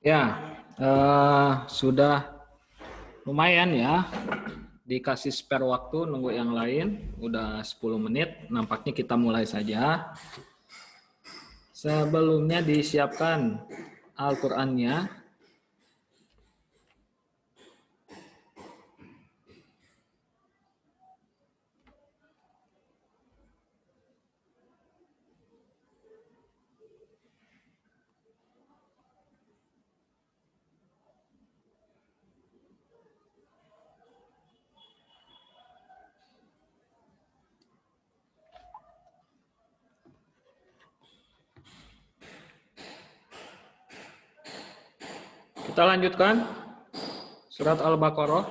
Ya, sudah lumayan ya. Dikasih spare waktu nunggu yang lain. Udah 10 menit. Nampaknya kita mulai saja. Sebelumnya disiapkan Al-Qur'annya. Kita lanjutkan surat Al-Baqarah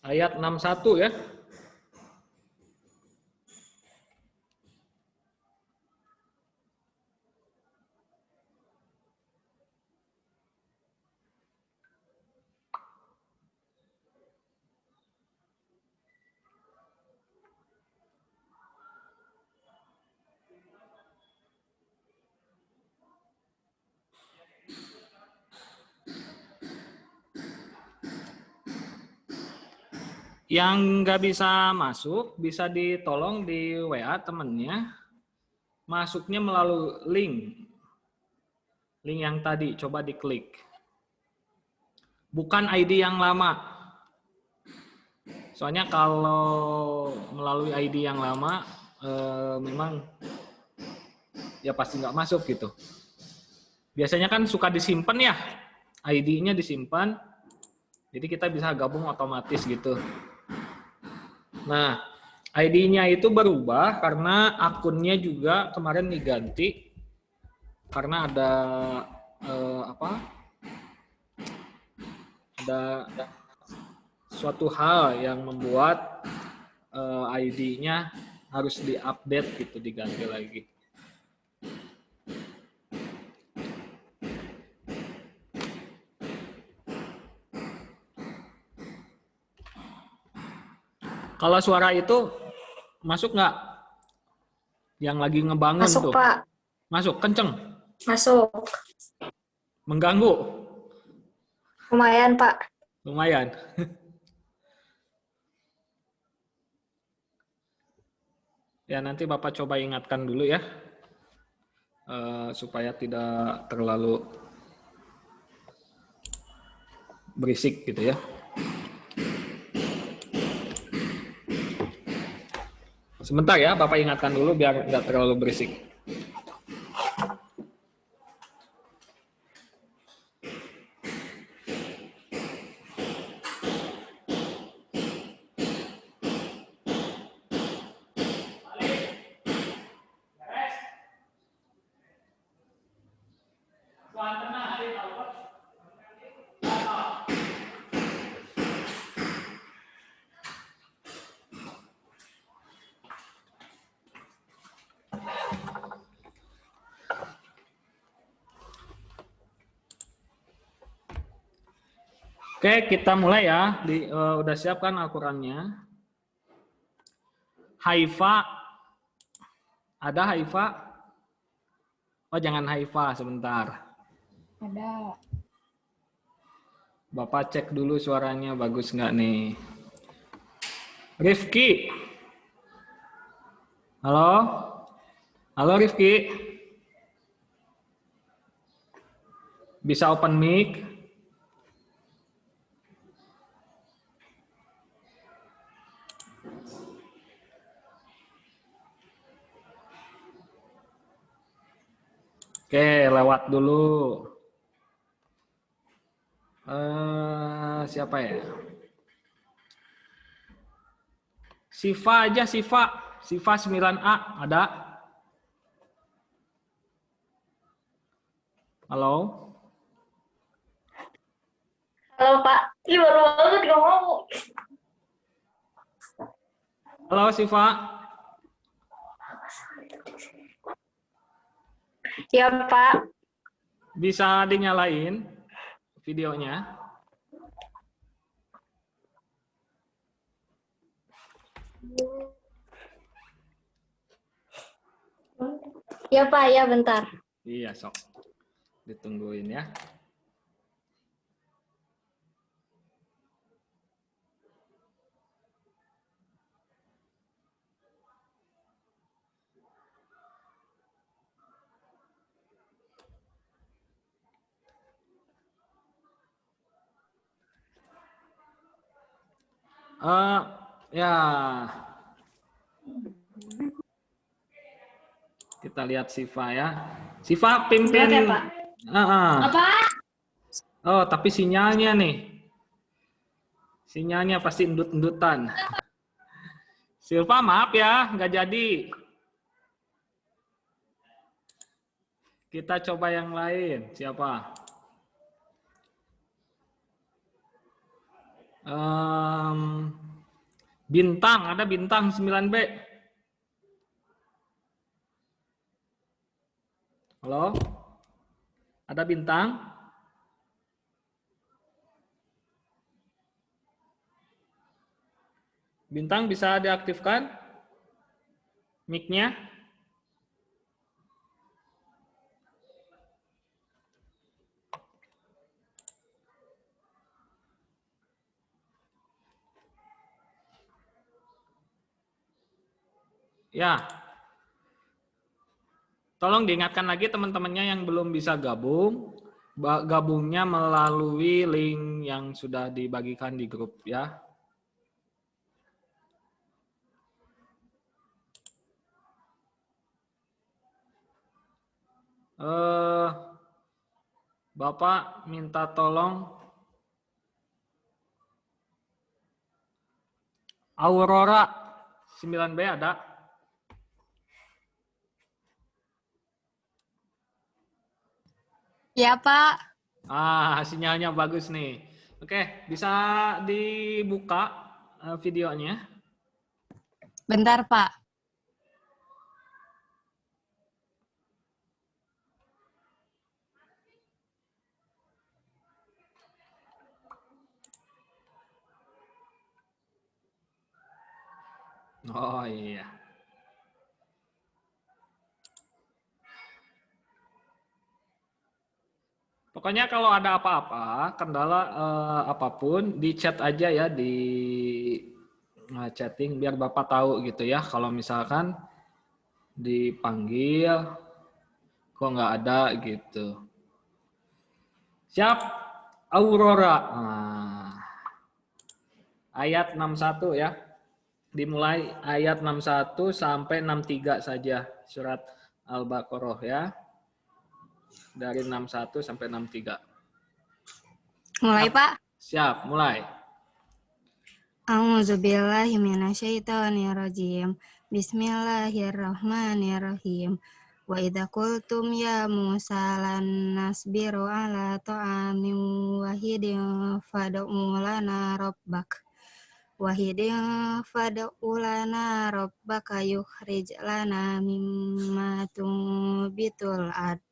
ayat 61 ya. Yang nggak bisa masuk, bisa ditolong di WA temennya. Masuknya melalui link. Link yang tadi, coba diklik. Bukan ID yang lama. Soalnya kalau melalui ID yang lama, memang ya pasti nggak masuk gitu. Biasanya kan suka disimpan ya, ID-nya disimpan, jadi kita bisa gabung otomatis gitu. Nah, ID-nya itu berubah karena akunnya juga kemarin diganti karena ada ada suatu hal yang membuat ID-nya harus diupdate gitu, diganti lagi. Kalau suara itu masuk nggak? Yang lagi ngebangun Masuk, tuh. Pak. Masuk, kenceng. Masuk. Mengganggu. Lumayan, Pak. Lumayan. Ya, nanti Bapak coba ingatkan dulu ya. Supaya tidak terlalu berisik gitu ya. Sebentar ya, Bapak ingatkan dulu biar nggak terlalu berisik. Oke, kita mulai ya. Udah siapkan Al-Qurannya. Haifa. Ada Haifa? Oh, jangan Haifa, sebentar. Ada. Bapak cek dulu suaranya bagus nggak nih. Rifki. Halo? Halo Rifki. Bisa open mic? Oke, lewat dulu. Siapa ya? Siva aja, Siva. Siva 9A, ada? Halo? Halo, Pak. Ih, baru banget gak mau. Halo Siva? Ya, Pak. Bisa dinyalain videonya? Ya, Pak. Ya, bentar. Iya, sok. Ditungguin ya. Ya, kita lihat Siva ya. Siva pimpin. Lihat ya, Pak. Apa? Oh, tapi sinyalnya nih. Sinyalnya pasti endut-endutan. Silva, maaf ya, nggak jadi. Kita coba yang lain. Siapa? Bintang, ada Bintang 9B. Halo? Ada Bintang? Bintang bisa diaktifkan mic-nya? Ya. Tolong diingatkan lagi teman-temannya yang belum bisa gabung. Gabungnya melalui link yang sudah dibagikan di grup ya. Bapak minta tolong Aurora 9B ada? Ya, Pak. Sinyalnya bagus nih. Oke, bisa dibuka videonya. Bentar, Pak. Oh iya. Pokoknya kalau ada apa-apa, kendala apapun, di chat aja ya di chatting biar Bapak tahu gitu ya. Kalau misalkan dipanggil kok nggak ada gitu. Siap, Aurora. Ayat 61 ya. Dimulai ayat 61 sampai 63 saja surat Al-Baqarah ya. Dari 61 sampai 63. Mulai, Siap. Pak. Siap, mulai. A'udzubillahi minasyaitonirrajim. Bismillahirrahmanirrahim. Wa idza qultum ya Musa lan nasbiru ala ta'amin wahidin fad'u lana rabbak. Wahidin fad'u lana rabbaka yukhrij lana mimma tunbitul ard.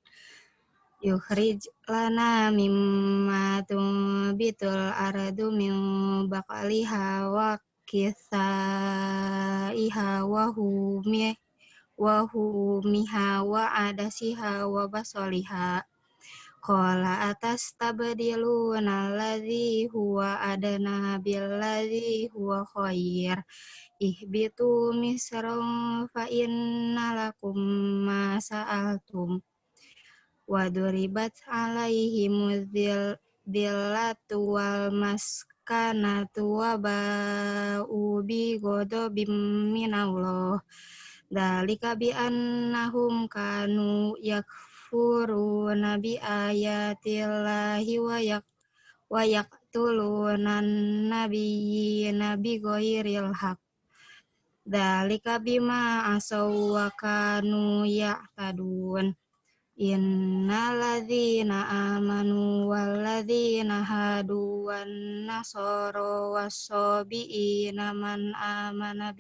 Yukhrij lana mimma tunbitul ardu min baqaliha wa kisaiha wa humiha wa adasiha wa basaliha. Qala atastabdiluna alladhi huwa adana billadhi huwa khair. Ihbitu misran fa inna lakum ma sa'altum. Waduribat alaihim dhillatu wal maskanatu wa ba'u bi ghadabim minallah. Dzalika bi annahum kanu yakfuruna bi ayatillahi wa yaqtuluna nabiyyina bi ghairil haqq. Dzalika bima asaw wa kanu ya'tadun. Innalladzina amanu walladzina hadu wan nasara wassabiina man amana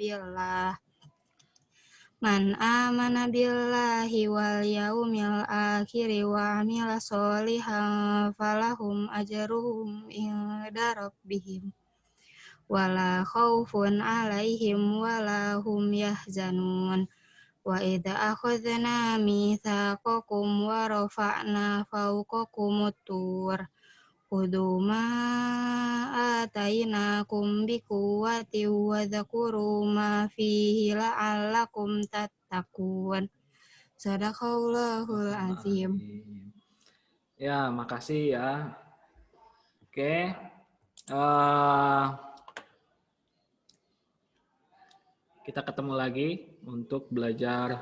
billahi wal yaumil akhir wa amila sholihan falahum ajruhum inda rabbihim wala khaufun alaihim wala hum yahzanun. Wa idza akhadna mitsaqakum wa rafa'na fawqakumut tur. Khudhu ma atainakum biquwwatin wa dzakuru ma fihi la'allakum tattaqun. Sadaqallahul azim. Ya, makasih ya. Oke. Kita ketemu lagi untuk belajar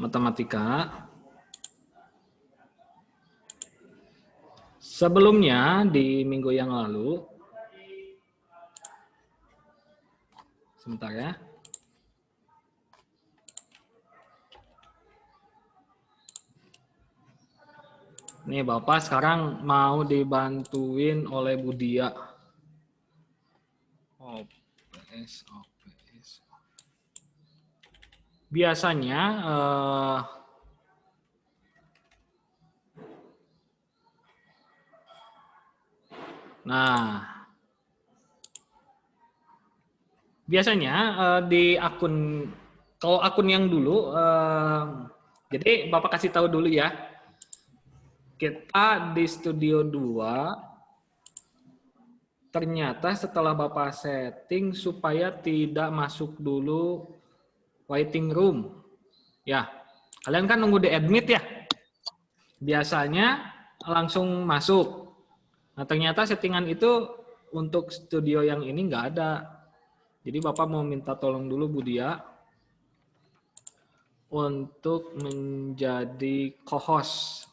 matematika. Sebelumnya di minggu yang lalu, sebentar ya. Nih Bapak sekarang mau dibantuin oleh Budia. OPS. Biasanya di akun, kalau akun yang dulu, jadi Bapak kasih tahu dulu ya. Kita di Studio 2, ternyata setelah Bapak setting supaya tidak masuk dulu waiting room. Ya, kalian kan nunggu di admit ya. Biasanya langsung masuk. Nah, ternyata settingan itu untuk studio yang ini nggak ada. Jadi Bapak mau minta tolong dulu Bu Dia untuk menjadi co-host.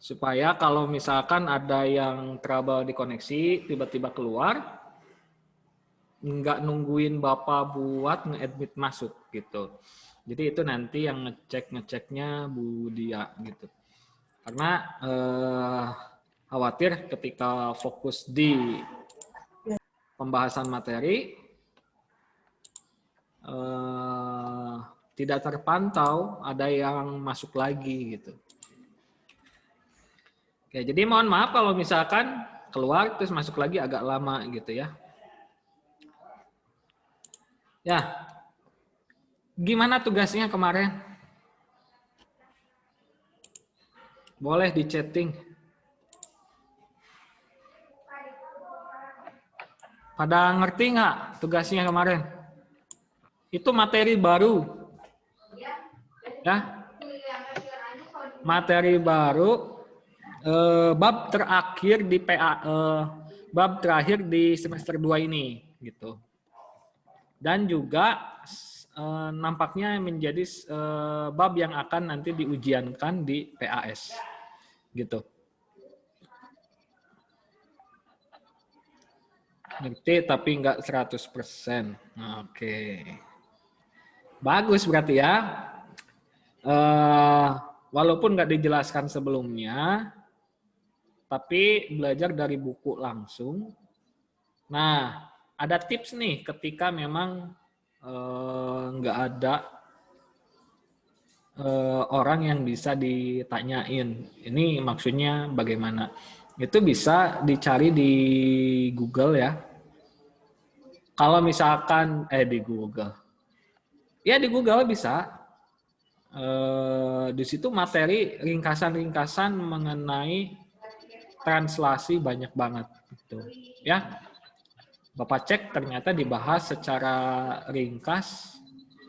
Supaya kalau misalkan ada yang trouble di koneksi, tiba-tiba keluar, nggak nungguin Bapak buat nge-admit masuk gitu. Jadi itu nanti yang ngeceknya Bu Dia gitu. Karena khawatir ketika fokus di pembahasan materi tidak terpantau ada yang masuk lagi gitu. Oke, jadi mohon maaf kalau misalkan keluar terus masuk lagi agak lama gitu ya. Ya, gimana tugasnya kemarin? Boleh di chatting. Pada ngerti nggak tugasnya kemarin? Itu materi baru. Ya, materi baru. Bab terakhir di bab terakhir di semester 2 ini gitu. Dan juga nampaknya menjadi bab yang akan nanti diujiankan di PAS gitu. Ngerti tapi nggak 100%. Oke. Bagus berarti ya. Walaupun nggak dijelaskan sebelumnya, tapi belajar dari buku langsung. Nah, ada tips nih ketika memang nggak ada orang yang bisa ditanyain. Ini maksudnya bagaimana? Itu bisa dicari di Google ya. Kalau misalkan di Google, ya di Google bisa. Di situ materi ringkasan-ringkasan mengenai translasi banyak banget gitu ya. Bapak cek ternyata dibahas secara ringkas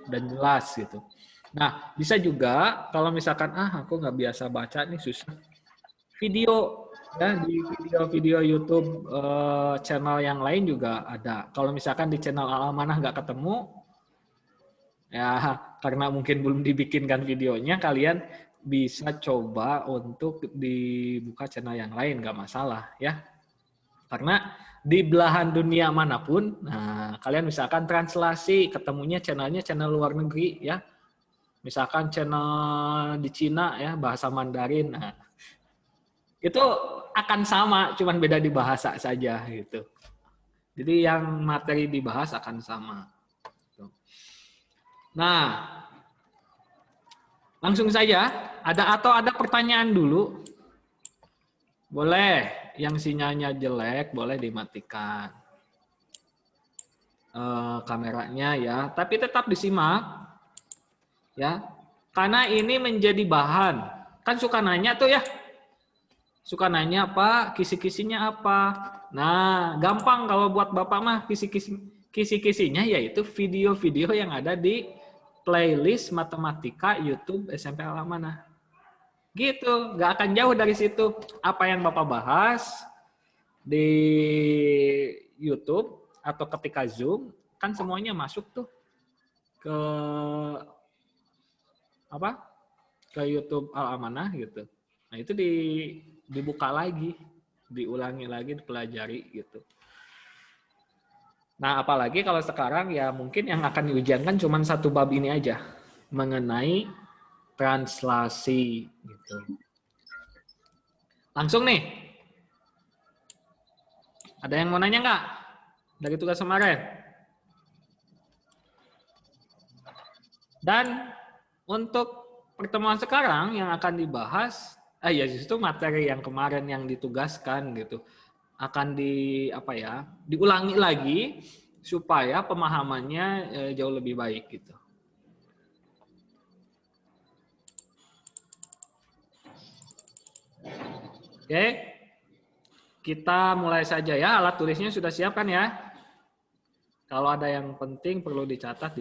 dan jelas gitu. Nah, bisa juga kalau misalkan aku nggak biasa baca nih, susah, video ya, di video-video YouTube channel yang lain juga ada. Kalau misalkan di channel Al-Amanah nggak ketemu ya, karena mungkin belum dibikinkan videonya, kalian bisa coba untuk dibuka channel yang lain, nggak masalah ya. Karena di belahan dunia manapun, nah kalian misalkan translasi, ketemunya channelnya channel luar negeri ya. Misalkan channel di Cina ya, bahasa Mandarin. Nah, itu akan sama, cuman beda di bahasa saja gitu. Jadi yang materi dibahas akan sama. Nah, langsung saja, ada pertanyaan dulu? Boleh, yang sinyalnya jelek boleh dimatikan. kameranya ya, tapi tetap disimak ya, karena ini menjadi bahan. Kan suka nanya tuh ya, suka nanya apa, kisi-kisinya apa. Nah, gampang kalau buat Bapak mah kisi-kisinya yaitu video-video yang ada di playlist matematika YouTube SMP Al-Amanah. Gitu, nggak akan jauh dari situ. Apa yang Bapak bahas di YouTube atau ketika Zoom, kan semuanya masuk tuh ke apa? Ke YouTube Al-Amanah gitu. Nah, itu dibuka lagi, diulangi lagi, dipelajari gitu. Nah, apalagi kalau sekarang ya mungkin yang akan diujiankan cuma satu bab ini aja, mengenai translasi gitu. Langsung nih. Ada yang mau nanya nggak dari tugas kemarin? Dan untuk pertemuan sekarang yang akan dibahas, ya justru materi yang kemarin yang ditugaskan gitu akan diulangi lagi supaya pemahamannya jauh lebih baik gitu. Oke, kita mulai saja ya. Alat tulisnya sudah siap kan ya? Kalau ada yang penting perlu dicatat.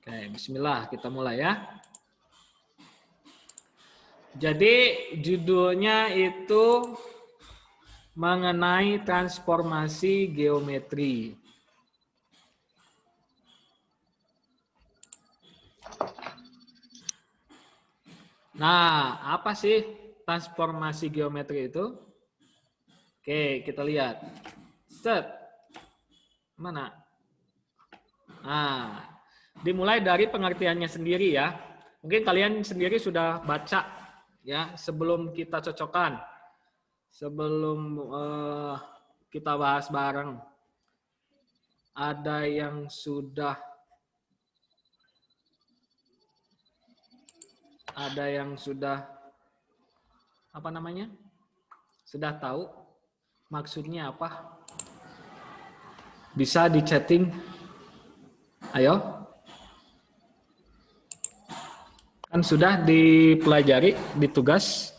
Oke, bismillah, kita mulai ya. Jadi judulnya itu mengenai transformasi geometri. Nah, apa sih transformasi geometri itu? Oke, kita lihat. Set. Mana? Nah, dimulai dari pengertiannya sendiri ya. Mungkin kalian sendiri sudah baca ya sebelum kita cocokkan. Sebelum kita bahas bareng. Ada yang sudah apa namanya? Sudah tahu maksudnya apa? Bisa di chatting. Ayo. Kan sudah dipelajari di tugas.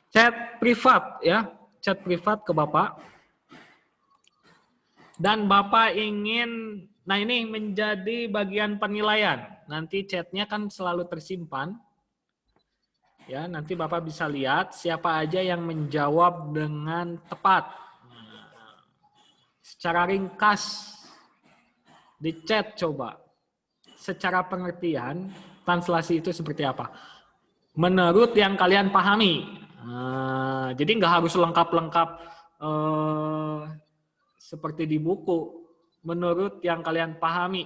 Chat privat ya, chat privat ke Bapak. Dan Bapak ingin, nah ini menjadi bagian penilaian. Nanti chatnya kan selalu tersimpan. Ya, nanti Bapak bisa lihat siapa aja yang menjawab dengan tepat. Secara ringkas di chat coba. Secara pengertian, translasi itu seperti apa? Menurut yang kalian pahami. Nah, jadi nggak harus lengkap-lengkap seperti di buku. Menurut yang kalian pahami,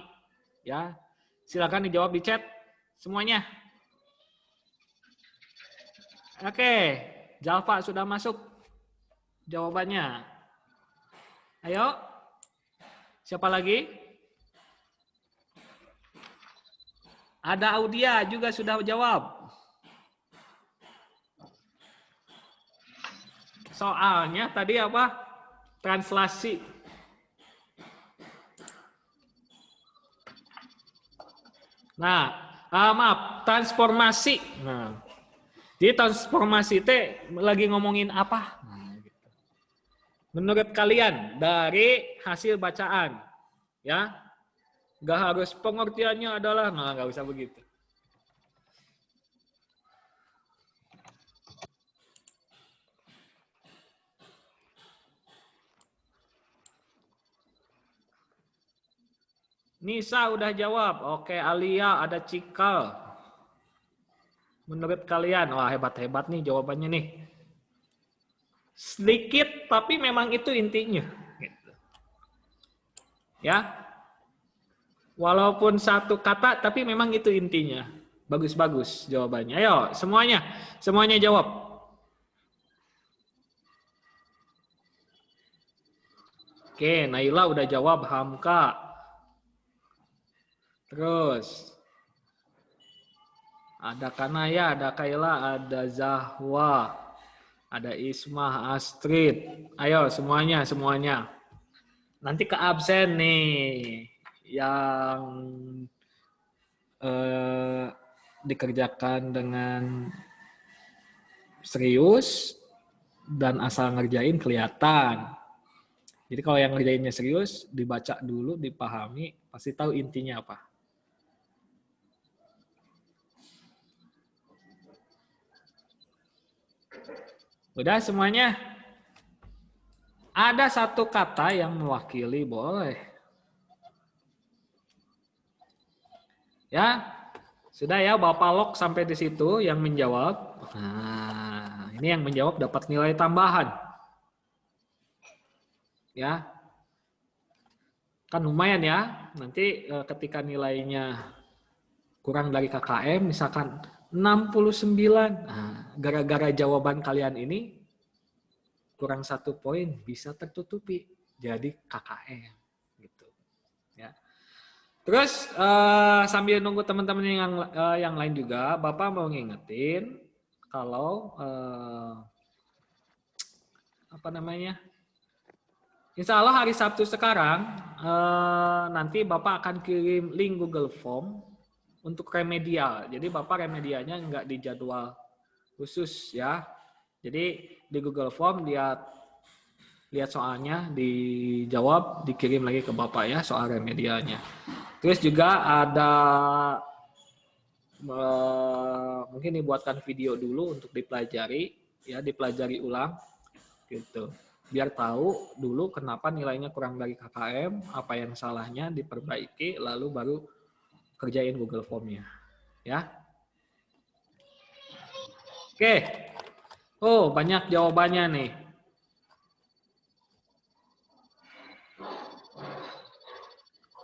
ya silakan dijawab di chat semuanya. Oke, Jalfa sudah masuk jawabannya. Ayo, siapa lagi? Ada Audia juga sudah jawab. Soalnya tadi apa? Translasi. Nah, maaf, transformasi. Nah, jadi transformasi itu lagi ngomongin apa? Menurut kalian dari hasil bacaan, ya, nggak harus pengertiannya adalah, nggak usah begitu. Nisa udah jawab. Oke, Alia, ada Cikal. Menurut kalian, wah hebat-hebat nih jawabannya nih. Sedikit, tapi memang itu intinya. Ya, walaupun satu kata, tapi memang itu intinya. Bagus-bagus jawabannya. Ayo, semuanya jawab. Oke, Naila udah jawab, Hamka. Terus ada Kanaya, ada Kaila, ada Zahwa, Ada Ismah, Astrid. Ayo semuanya. Nanti ke absen nih yang dikerjakan dengan serius dan asal ngerjain kelihatan. Jadi kalau yang ngerjainnya serius, dibaca dulu, dipahami, pasti tahu intinya apa. Udah semuanya? Ada satu kata yang mewakili, boleh. Ya, sudah ya Bapak Lok sampai di situ yang menjawab. Nah, ini yang menjawab dapat nilai tambahan. Ya. Kan lumayan ya. Nanti ketika nilainya kurang dari KKM misalkan 69. Nah, gara-gara jawaban kalian ini kurang 1 poin bisa tertutupi jadi KKM gitu. Ya. Terus sambil nunggu teman-teman yang lain juga, Bapak mau ngingetin kalau apa namanya? Insya Allah hari Sabtu sekarang nanti Bapak akan kirim link Google Form untuk remedial. Jadi Bapak remedialnya nggak di jadwal khusus ya. Jadi di Google Form lihat soalnya, dijawab, dikirim lagi ke Bapak ya soal remedialnya. Terus juga ada mungkin dibuatkan video dulu untuk dipelajari, ya dipelajari ulang, gitu. Biar tahu dulu kenapa nilainya kurang dari KKM, apa yang salahnya diperbaiki, lalu baru kerjain Google Form-nya, ya. Oke. Oh, banyak jawabannya nih.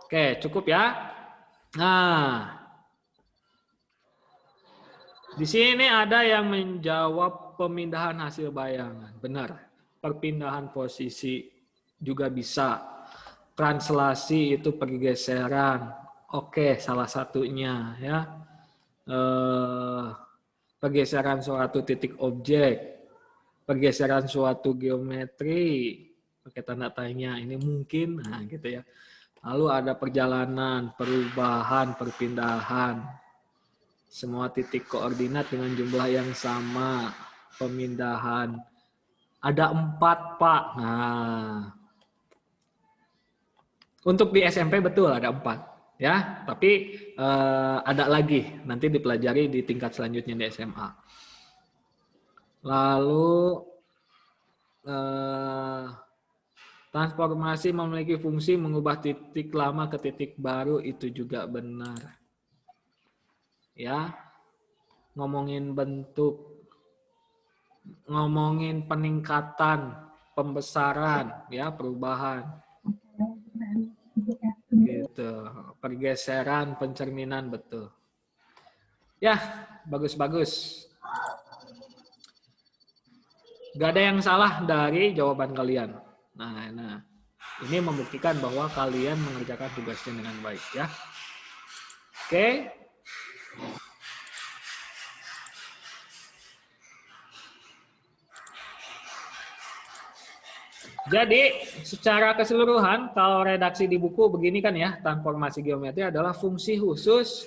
Oke, cukup ya. Nah, di sini ada yang menjawab pemindahan hasil bayangan. Benar. Perpindahan posisi juga bisa. Translasi itu pergeseran. Oke, salah satunya ya. Pergeseran suatu titik objek. Pergeseran suatu geometri. Pakai tanda tanya. Ini mungkin. Nah, gitu ya. Lalu ada perjalanan, perubahan, perpindahan. Semua titik koordinat dengan jumlah yang sama. Pemindahan. Ada 4, Pak. Nah, untuk di SMP betul ada 4. Ya, tapi ada lagi. Nanti dipelajari di tingkat selanjutnya di SMA. Lalu transformasi memiliki fungsi mengubah titik lama ke titik baru, itu juga benar. Ya, ngomongin bentuk, ngomongin peningkatan, pembesaran, ya perubahan. Gitu, pergeseran, pencerminan, betul. Ya, bagus-bagus. Gak ada yang salah dari jawaban kalian. Nah, ini membuktikan bahwa kalian mengerjakan tugasnya dengan baik ya. Oke. Jadi secara keseluruhan kalau redaksi di buku begini kan ya, transformasi geometri adalah fungsi khusus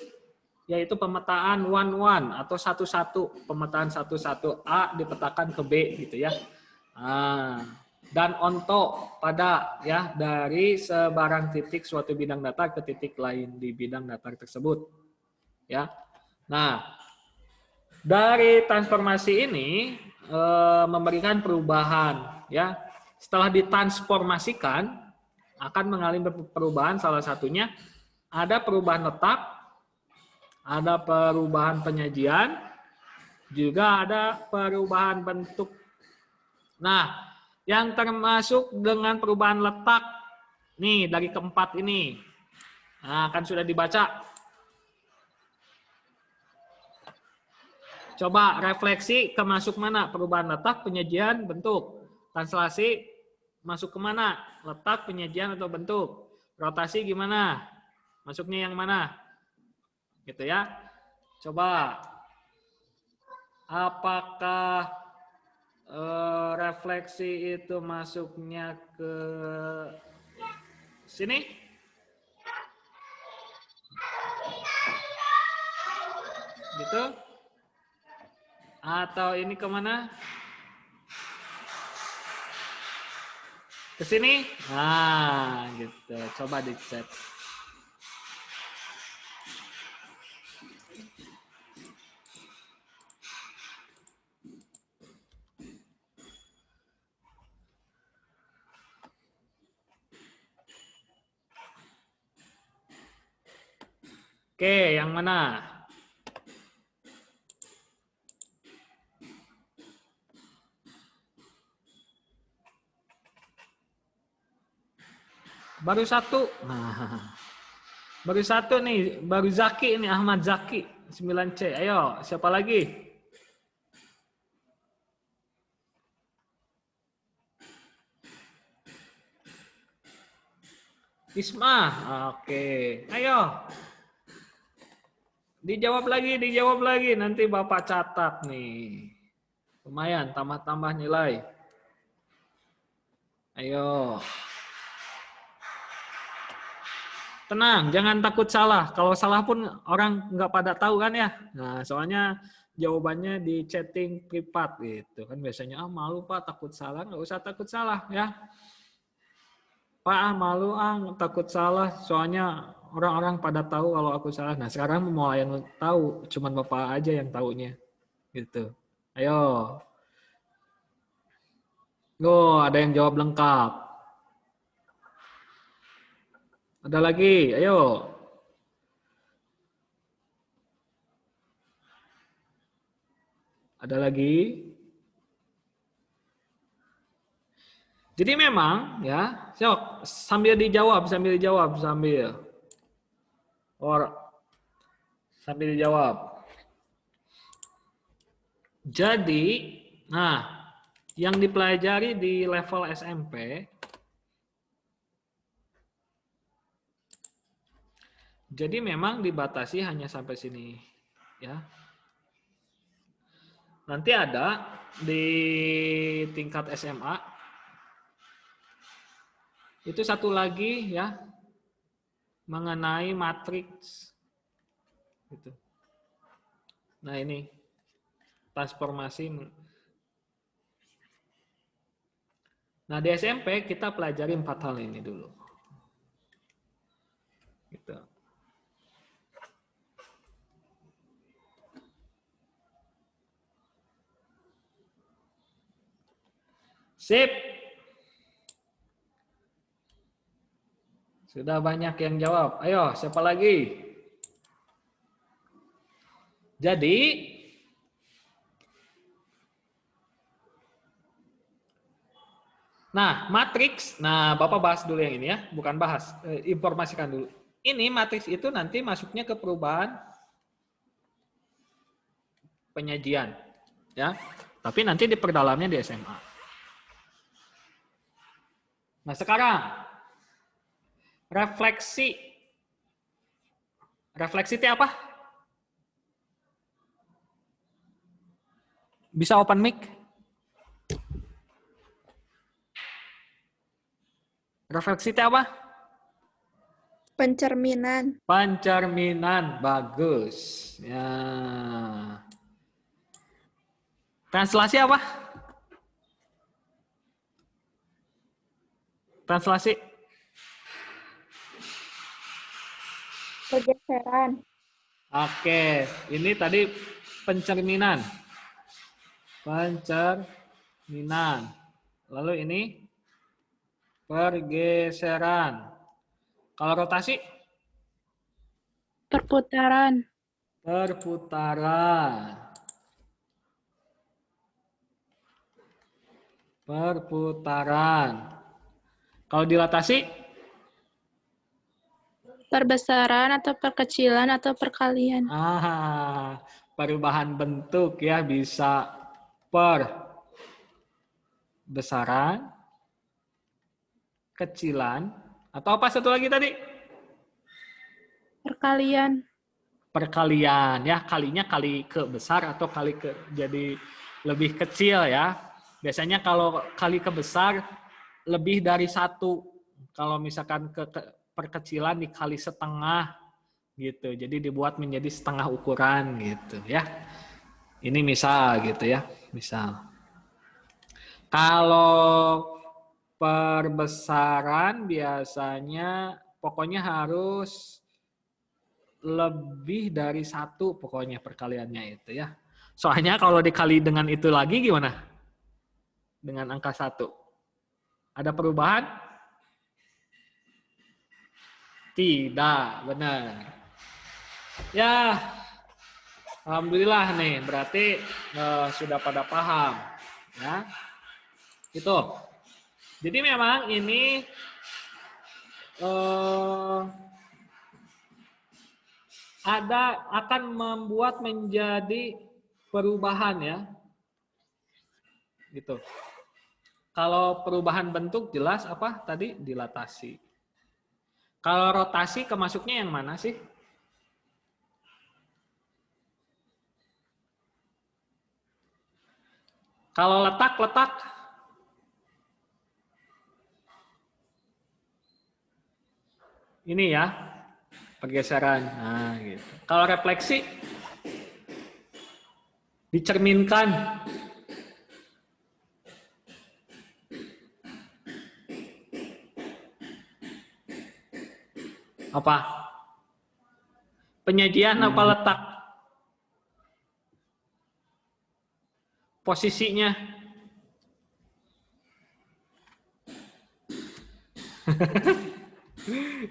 yaitu pemetaan one-one atau satu-satu, pemetaan satu-satu A dipetakan ke B gitu ya. Nah, dan onto pada ya dari sebarang titik suatu bidang datar ke titik lain di bidang datar tersebut. Ya. Nah, dari transformasi ini memberikan perubahan ya. Setelah ditransformasikan akan mengalami perubahan, salah satunya ada perubahan letak, ada perubahan penyajian, juga ada perubahan bentuk. Nah, yang termasuk dengan perubahan letak, nih dari keempat ini, nah kan sudah dibaca. Coba refleksi ke masuk mana? Perubahan letak, penyajian, bentuk. Translasi masuk ke mana? Letak, penyajian, atau bentuk? Rotasi gimana? Masuknya yang mana? Gitu ya. Coba. Apakah refleksi itu masuknya ke sini? Gitu? Atau ini kemana? Ke sini? Nah, gitu. Coba dicek. Oke, yang mana? Baru satu. Nah, baru satu nih, baru Zaki ini, Ahmad Zaki, 9C. Ayo, siapa lagi? Isma. Oke, ayo. Dijawab lagi. Nanti Bapak catat nih. Lumayan, tambah-tambah nilai. Ayo. Tenang, jangan takut salah. Kalau salah pun orang nggak pada tahu kan ya. Nah, soalnya jawabannya di chatting privat gitu kan biasanya. Ah malu Pak takut salah, nggak usah takut salah ya. Pak malu takut salah. Soalnya orang-orang pada tahu kalau aku salah. Nah sekarang mau yang tahu, cuman Bapak aja yang taunya gitu. Ayo. Oh, ada yang jawab lengkap. Ada lagi, ayo. Ada lagi? Jadi memang ya, sambil dijawab. Sambil dijawab. Jadi, nah, yang dipelajari di level SMP, jadi memang dibatasi hanya sampai sini, ya. Nanti ada di tingkat SMA itu satu lagi ya mengenai matriks gitu. Nah ini transformasi. Nah di SMP kita pelajari 4 hal ini dulu. Gitu. Sip. Sudah banyak yang jawab. Ayo, siapa lagi? Jadi, nah, matriks. Nah, Bapak bahas dulu yang ini ya, bukan bahas, informasikan dulu. Ini matriks itu nanti masuknya ke perubahan penyajian, ya. Tapi nanti diperdalamnya di SMA. Nah, sekarang refleksi. Refleksi itu apa? Bisa open mic? Refleksi itu apa? Pencerminan. Pencerminan, bagus. Ya. Translasi apa? Translasi. Pergeseran. Oke, ini tadi pencerminan. Pencerminan. Lalu ini pergeseran. Kalau rotasi? Perputaran. Perputaran. Perputaran. Kalau dilatasi? Perbesaran atau perkecilan atau perkalian. Perubahan bentuk ya, bisa perbesaran, kecilan, atau apa satu lagi tadi? Perkalian. Perkalian ya, kalinya kali ke besar atau kali ke jadi lebih kecil ya. Biasanya kalau kali ke besar lebih dari 1. Kalau misalkan perkecilan dikali setengah gitu. Jadi dibuat menjadi setengah ukuran gitu ya. Ini misal gitu ya. Misal. Kalau perbesaran biasanya pokoknya harus lebih dari 1 pokoknya perkaliannya itu ya. Soalnya kalau dikali dengan itu lagi gimana? Dengan angka 1. Ada perubahan? Tidak, benar. Ya, alhamdulillah nih, berarti sudah pada paham. Ya, itu. Jadi memang ini akan membuat menjadi perubahan ya, gitu. Kalau perubahan bentuk jelas apa tadi dilatasi. Kalau rotasi kemasuknya yang mana sih? Kalau letak ini ya pergeseran. Nah, gitu. Kalau refleksi dicerminkan. Apa? Penyajian apa letak? Posisinya.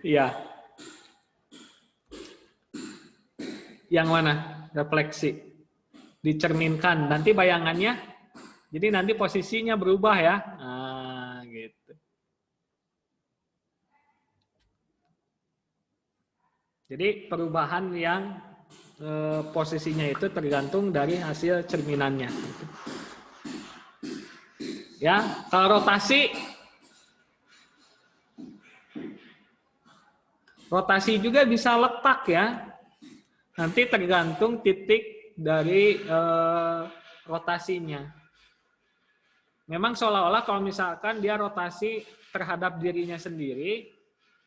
Iya. Yang mana? Refleksi. Dicerminkan. Nanti bayangannya. Jadi nanti posisinya berubah ya. Nah, gitu. Jadi perubahan yang posisinya itu tergantung dari hasil cerminannya. Ya, kalau rotasi juga bisa letak ya. Nanti tergantung titik dari rotasinya. Memang seolah-olah kalau misalkan dia rotasi terhadap dirinya sendiri,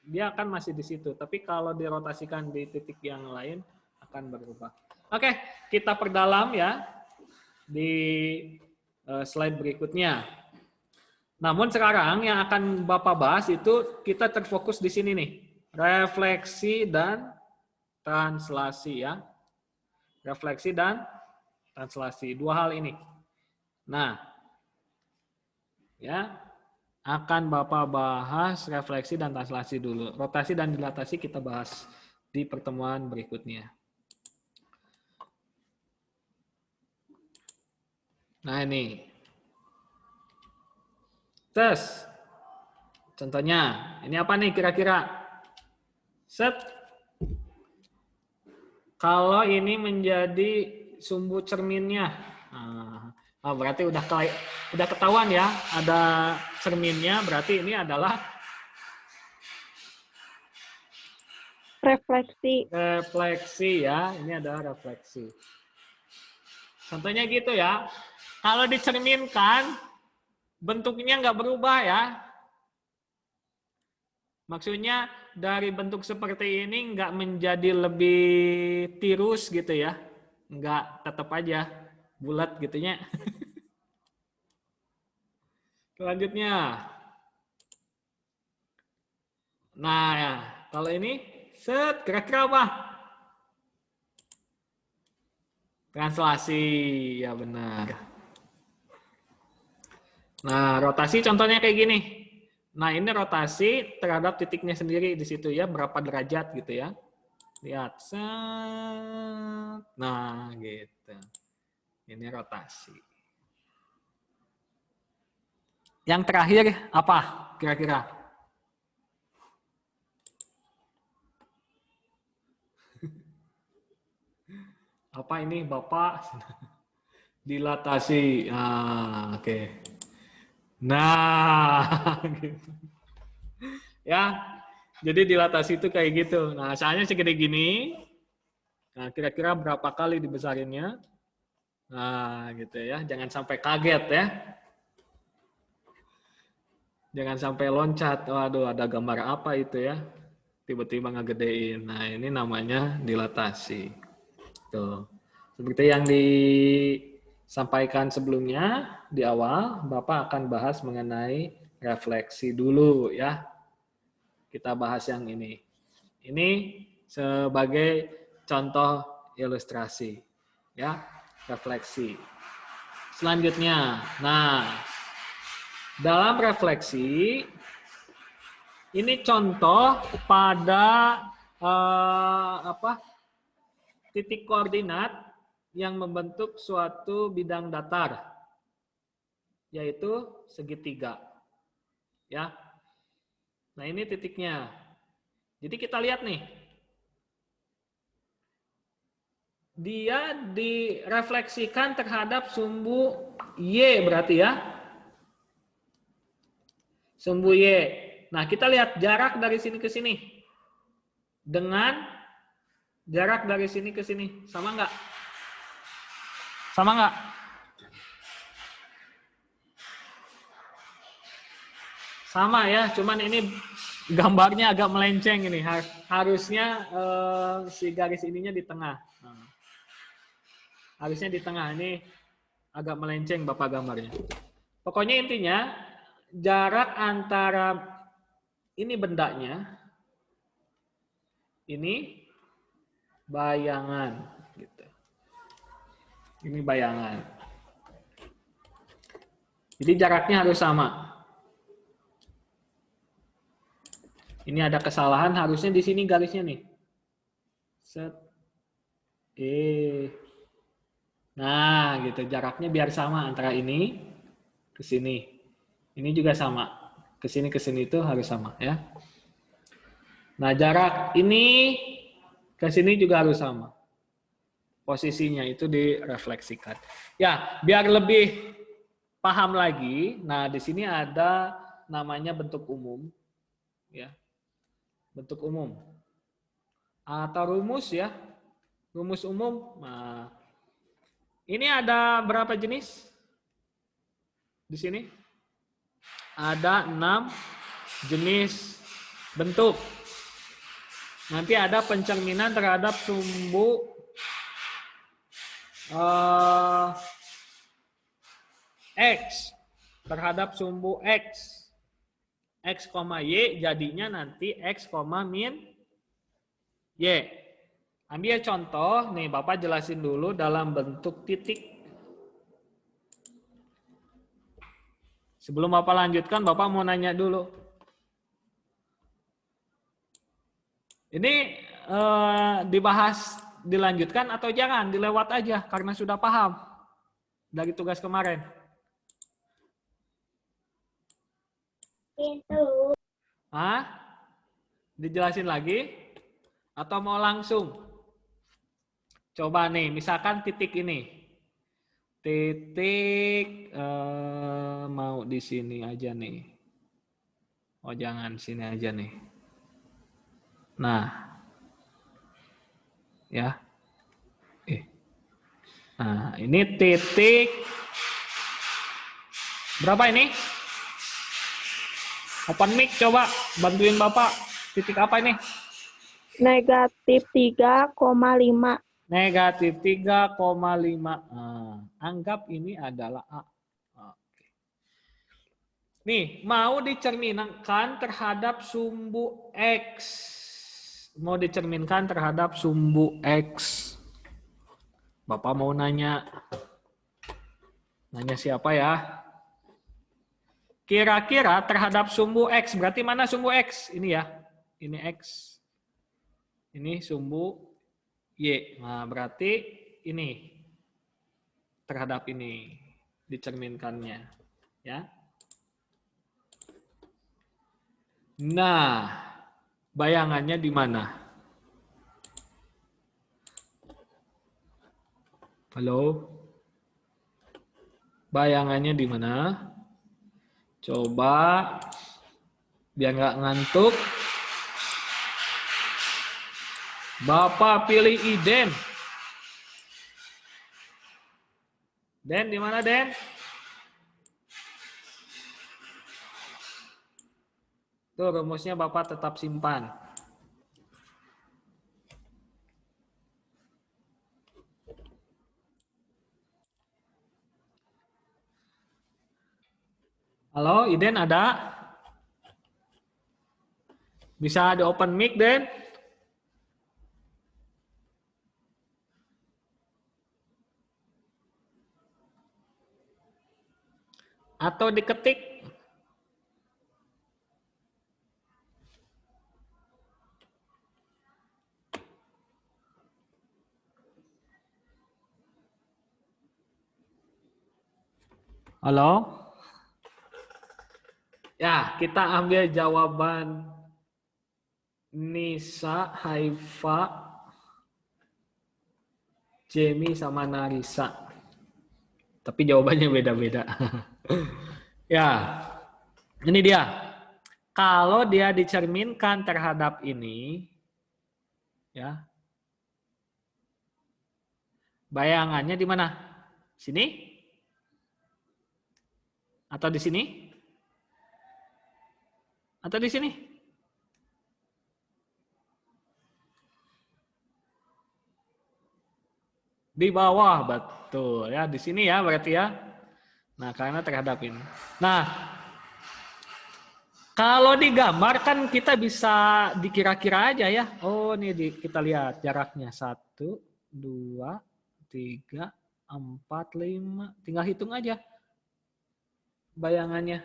dia akan masih di situ. Tapi kalau dirotasikan di titik yang lain akan berubah. Oke, kita perdalam ya di slide berikutnya. Namun sekarang yang akan Bapak bahas itu kita terfokus di sini nih. Refleksi dan translasi ya. Refleksi dan translasi. 2 hal ini. Nah, ya akan Bapak bahas refleksi dan translasi dulu. Rotasi dan dilatasi kita bahas di pertemuan berikutnya. Nah ini. Tes. Contohnya, ini apa nih kira-kira? Set. Kalau ini menjadi sumbu cerminnya. Nah, berarti udah ketahuan ya, ada cerminnya, berarti ini adalah Refleksi. refleksi ya, ini adalah refleksi. Contohnya gitu ya, kalau dicerminkan, bentuknya nggak berubah ya. Maksudnya dari bentuk seperti ini nggak menjadi lebih tirus gitu ya, nggak, tetap aja bulat gitunya. Selanjutnya, nah ya, kalau ini set kira-kira apa? Translasi, ya benar. Nah, rotasi contohnya kayak gini. Nah, ini rotasi terhadap titiknya sendiri di situ ya, berapa derajat gitu ya. Lihat. Set. Nah, gitu. Ini rotasi. Yang terakhir apa kira-kira? Apa ini Bapak? Dilatasi. Ah, oke. Nah, gitu. Ya, jadi dilatasi itu kayak gitu. Nah, asalnya segede gini. Nah, kira-kira berapa kali dibesarinnya? Nah, gitu ya. Jangan sampai kaget ya. Jangan sampai loncat. Waduh, ada gambar apa itu ya? Tiba-tiba ngegedein. Nah, ini namanya dilatasi. Tuh. Seperti yang disampaikan sebelumnya di awal, Bapak akan bahas mengenai refleksi dulu ya. Kita bahas yang ini. Ini sebagai contoh ilustrasi ya, refleksi. Selanjutnya, nah, dalam refleksi ini contoh pada titik koordinat yang membentuk suatu bidang datar, yaitu segitiga. Ya. Nah, ini titiknya. Jadi kita lihat nih. Dia direfleksikan terhadap sumbu Y berarti ya. Sumbu Y. Nah, kita lihat jarak dari sini ke sini. Dengan jarak dari sini ke sini. Sama nggak? Sama nggak? Sama ya, cuman ini gambarnya agak melenceng ini. Harusnya si garis ininya di tengah. Harusnya di tengah, ini agak melenceng Bapak gambarnya. Pokoknya intinya jarak antara ini bendanya, ini bayangan. Gitu. Ini bayangan. Jadi jaraknya harus sama. Ini ada kesalahan, harusnya di sini garisnya nih. Set. Nah, gitu. Jaraknya biar sama antara ini ke sini. Ini juga sama. Ke sini itu harus sama ya. Nah, jarak ini ke sini juga harus sama. Posisinya itu direfleksikan. Ya, biar lebih paham lagi, nah di sini ada namanya bentuk umum ya. Bentuk umum. Atau rumus ya. Rumus umum. Nah, ini ada berapa jenis? Di sini ada 6 jenis bentuk. Nanti ada pencerminan terhadap sumbu X. Terhadap sumbu X. X, Y jadinya nanti X, min Y. Ambil contoh, nih Bapak jelasin dulu dalam bentuk titik. Sebelum Bapak lanjutkan, Bapak mau nanya dulu. Ini dibahas, dilanjutkan atau jangan? Dilewat aja karena sudah paham dari tugas kemarin. Itu. Hah? Dijelasin lagi? Atau mau langsung? Coba nih, misalkan titik ini. Titik mau di sini aja nih. Oh jangan, sini aja nih. Nah. Ya. Nah, ini titik. Berapa ini? Open mic coba bantuin Bapak. Titik apa ini? Negatif 3,5. Negatif 3,5. Anggap ini adalah A. Oke. Nih, mau dicerminkan terhadap sumbu X. Mau dicerminkan terhadap sumbu X. Bapak mau nanya. Nanya siapa ya? Kira-kira terhadap sumbu X. Berarti mana sumbu X? Ini ya. Ini X. Ini sumbu Y. Nah, berarti ini terhadap ini dicerminkannya, ya. Nah, bayangannya di mana? Halo? Bayangannya di mana? Coba biar nggak ngantuk. Bapak pilih Iden. Den, di mana Den? Tuh rumusnya Bapak tetap simpan. Halo, Iden ada? Bisa ada open mic, Den? Atau diketik? Halo? Ya, kita ambil jawaban Nisa, Haifa, Jamie, sama Narisa. Tapi jawabannya beda-beda. Ya, ini dia. Kalau dia dicerminkan terhadap ini, ya, bayangannya di mana? Sini? Atau di sini? Atau di sini? Di bawah, betul ya. Di sini ya berarti ya. Nah, karena terhadap ini. Nah, kalau digambar kan kita bisa dikira-kira aja ya. Oh, ini kita lihat jaraknya 1, 2, 3, 4, 5. Tinggal hitung aja bayangannya.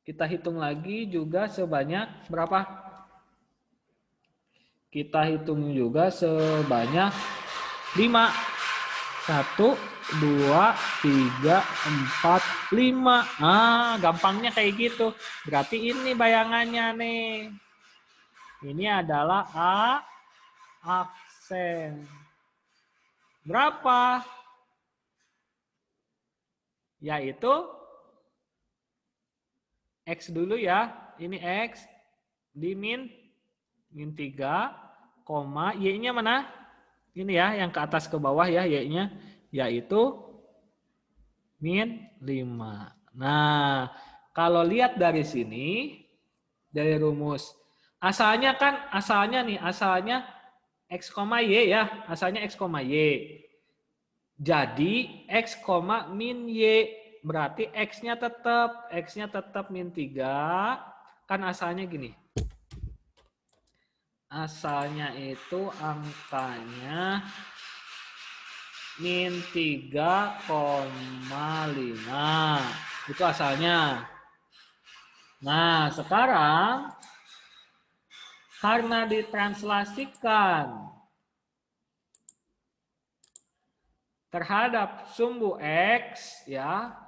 Kita hitung lagi juga sebanyak berapa? Kita hitung juga sebanyak 5. 1, 2, 3, 4, 5. Ah, gampangnya kayak gitu. Berarti ini bayangannya nih. Ini adalah aksen. Berapa? Yaitu X dulu ya. Ini X di min 3, koma Y-nya mana? Ini ya, yang ke atas ke bawah ya, Y-nya, yaitu min 5. Nah, kalau lihat dari sini, dari rumus, asalnya X, Y ya, asalnya X, Y. Jadi, X, min Y, berarti X-nya tetap min 3, kan asalnya gini. Asalnya itu angkanya min 3,5. Itu asalnya. Nah, sekarang karena ditranslasikan terhadap sumbu X ya.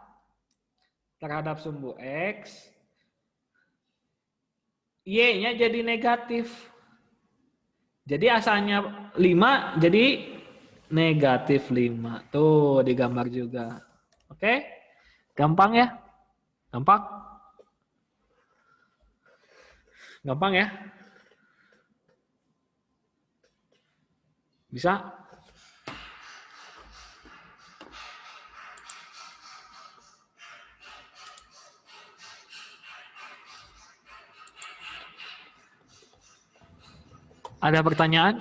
Terhadap sumbu X, Y-nya jadi negatif. Jadi asalnya 5 jadi negatif 5. Tuh digambar juga. Oke? Gampang ya? Gampang? Gampang ya? Bisa? Ada pertanyaan?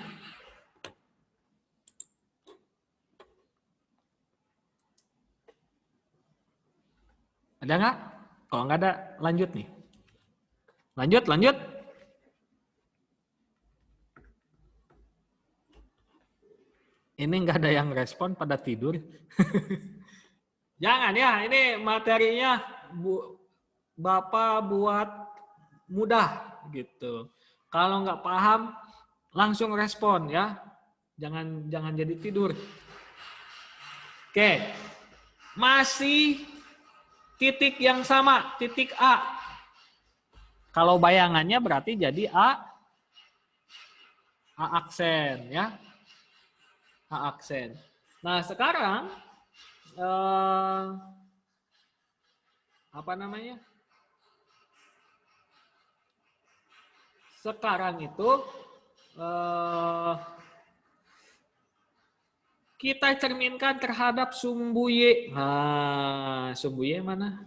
Ada nggak? Kalau nggak ada, lanjut nih. Lanjut. Ini nggak ada yang respon, pada tidur. Jangan ya, ini materinya Bapak buat mudah gitu. Kalau nggak paham, langsung respon ya. Jangan jadi tidur. Oke. Masih titik yang sama, titik A. Kalau bayangannya berarti jadi A aksen ya. A aksen. Nah, sekarang apa namanya? Sekarang itu kita cerminkan terhadap sumbu Y. Nah, sumbu Y mana?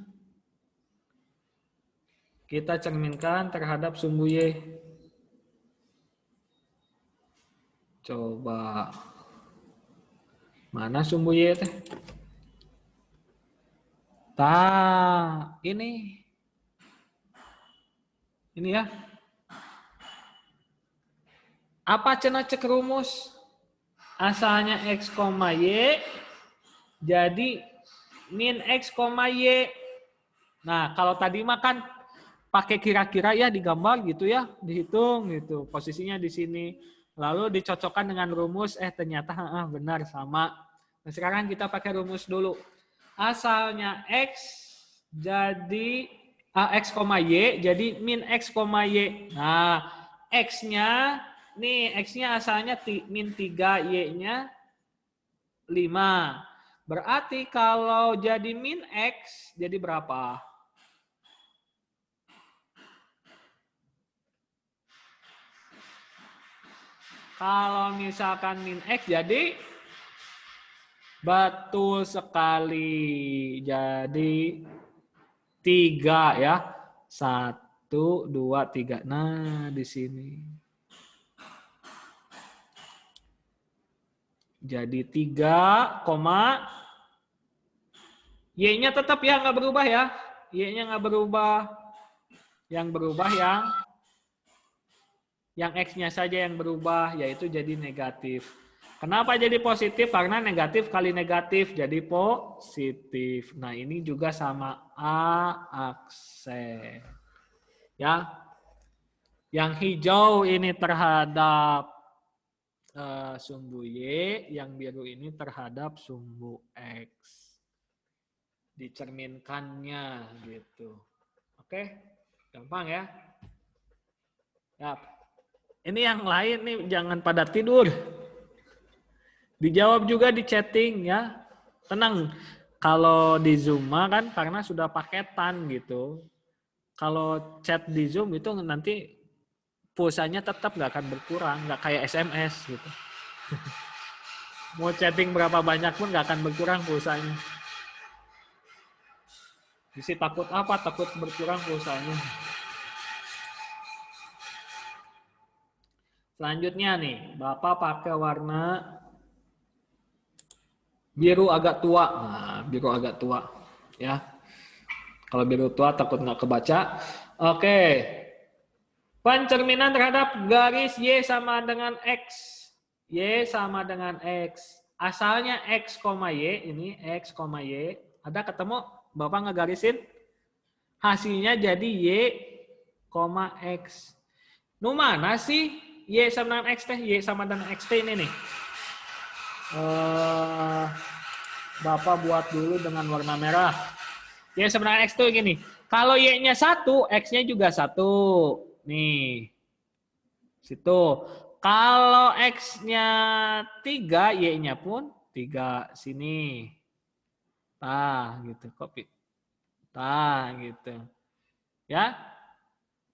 kita cerminkan terhadap sumbu Y. Coba. Mana sumbu Y teh? Tah, ini. Ini ya. Apa cenah cek rumus? Asalnya X, Y. Jadi min X, Y. Nah, kalau tadi mah kan pakai kira-kira ya digambar gitu ya, dihitung gitu. Posisinya di sini. Lalu dicocokkan dengan rumus, ternyata benar sama. Nah, sekarang kita pakai rumus dulu. Asalnya X jadi X, Y jadi min X, Y. Nah, X-nya nih, X-nya asalnya min 3, Y-nya 5. Berarti kalau jadi min X jadi berapa? Kalau misalkan min X jadi betul sekali. Jadi 3 ya. 1, 2, 3. Nah, di sini. Jadi 3, Y-nya tetap ya nggak berubah ya. Y-nya nggak berubah. Yang berubah yang X-nya saja yang berubah, yaitu jadi negatif. Kenapa jadi positif? Karena negatif kali negatif jadi positif. Nah, ini juga sama A aksen. Ya. Yang hijau ini terhadap sumbu Y, yang biru ini terhadap sumbu X. Dicerminkannya gitu. Oke? Gampang ya? Ya. Ini yang lain nih jangan pada tidur. Dijawab juga di chatting ya. Tenang. Kalau di Zoom kan karena sudah paketan gitu. Kalau chat di Zoom itu nanti pulsanya tetap nggak akan berkurang, nggak kayak SMS gitu. Mau chatting berapa banyak pun nggak akan berkurang pulsanya. Jadi takut apa? Takut berkurang pulsanya. Selanjutnya nih, Bapak pakai warna biru agak tua. Nah, biru agak tua. Ya. Kalau biru tua takut nggak kebaca. Oke. Pencerminan terhadap garis Y sama dengan X. Y sama dengan X. Asalnya X, Y. Ini X, Y. Ada ketemu? Bapak ngegarisin? Hasilnya jadi Y, X. Nu mana sih? Y sama dengan X teh, Y sama dengan X teh ini nih. Bapak buat dulu dengan warna merah. Y sama dengan X tuh gini. Kalau Y-nya 1, X-nya juga 1. Nih. Situ. Kalau X-nya 3, Y-nya pun 3. Sini. Tah, gitu. Copy. Tah, gitu. Ya.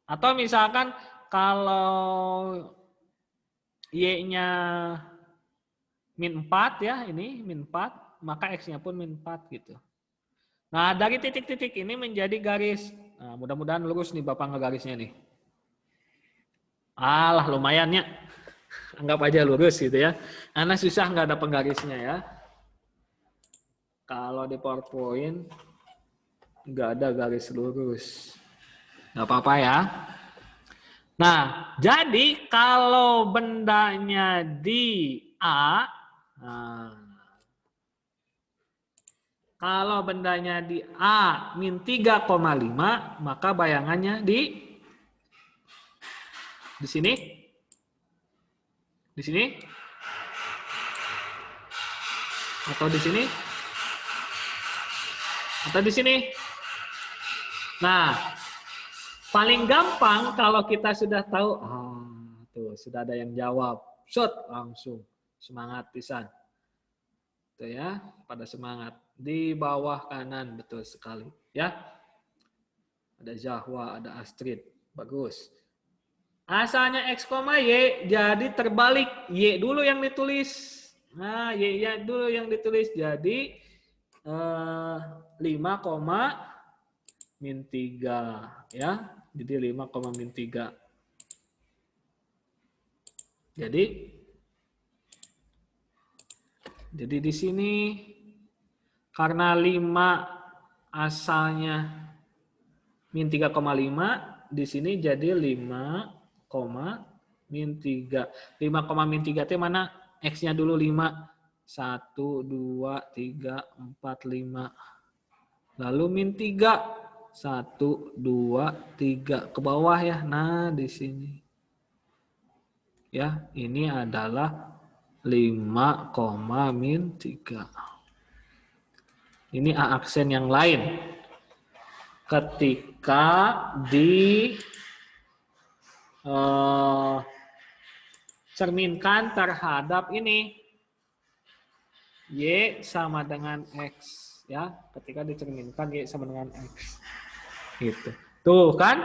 Atau misalkan kalau Y-nya min 4 ya, ini min 4, maka X-nya pun min 4 gitu. Nah, dari titik-titik ini menjadi garis. Nah, mudah-mudahan lurus nih Bapak ngegarisnya nih. Alah, lumayan ya. Anggap aja lurus gitu ya. Karena susah nggak ada penggarisnya ya. Kalau di PowerPoint nggak ada garis lurus. Nggak apa-apa ya. Nah, jadi kalau bendanya di A, kalau bendanya di A min 3,5, maka bayangannya di sini. Di sini. Atau di sini. Atau di sini. Nah, paling gampang kalau kita sudah tahu, tuh sudah ada yang jawab, shot langsung semangat pisan, tuh ya, pada semangat di bawah kanan betul sekali, ya. Ada Zahwa, ada Astrid, bagus. Asalnya X, Y, jadi terbalik, Y dulu yang ditulis. Nah, Y dulu yang ditulis, jadi 5,5 min 3 ya. Jadi 5, min 3. Jadi di sini karena 5 asalnya min 3,5, di sini jadi 5, min 3. 5, min 3 itu mana? X-nya dulu 5. 1, 2, 3, 4, 5. Lalu min 3. 1, 2, 3. Ke bawah ya. Nah, di sini. Ya, ini adalah 5, min 3. Ini A aksen yang lain. Ketika cerminkan terhadap ini. Y sama dengan X. Ya, ketika dicerminkan Y sama dengan X. Gitu. Tuh kan,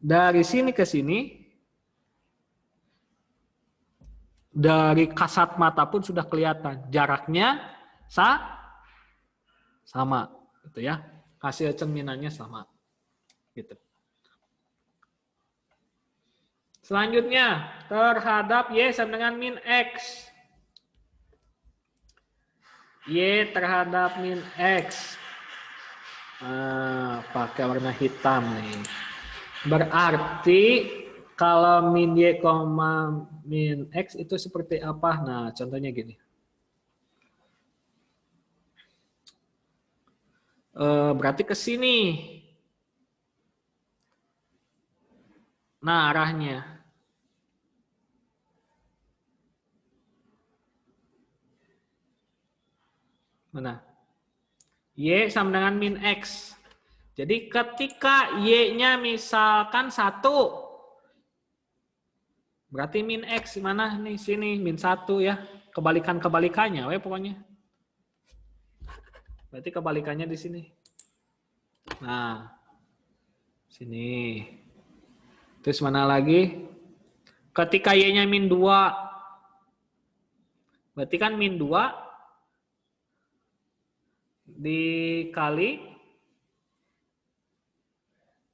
dari sini ke sini, dari kasat mata pun sudah kelihatan. Jaraknya sama. Gitu ya. Hasil cerminannya sama. Gitu. Selanjutnya, terhadap Y sama dengan min X. Y terhadap min X. Pakai warna hitam nih. Berarti kalau min Y, min X itu seperti apa? Nah, contohnya gini. Berarti ke sini. Nah, arahnya. Mana? Y sama dengan min X. Jadi ketika Y-nya misalkan 1. Berarti min X mana nih? Sini, min 1 ya. Kebalikannya, pokoknya. Berarti kebalikannya di sini. Nah, sini. Terus mana lagi? Ketika Y-nya min 2. Berarti kan min 2 dikali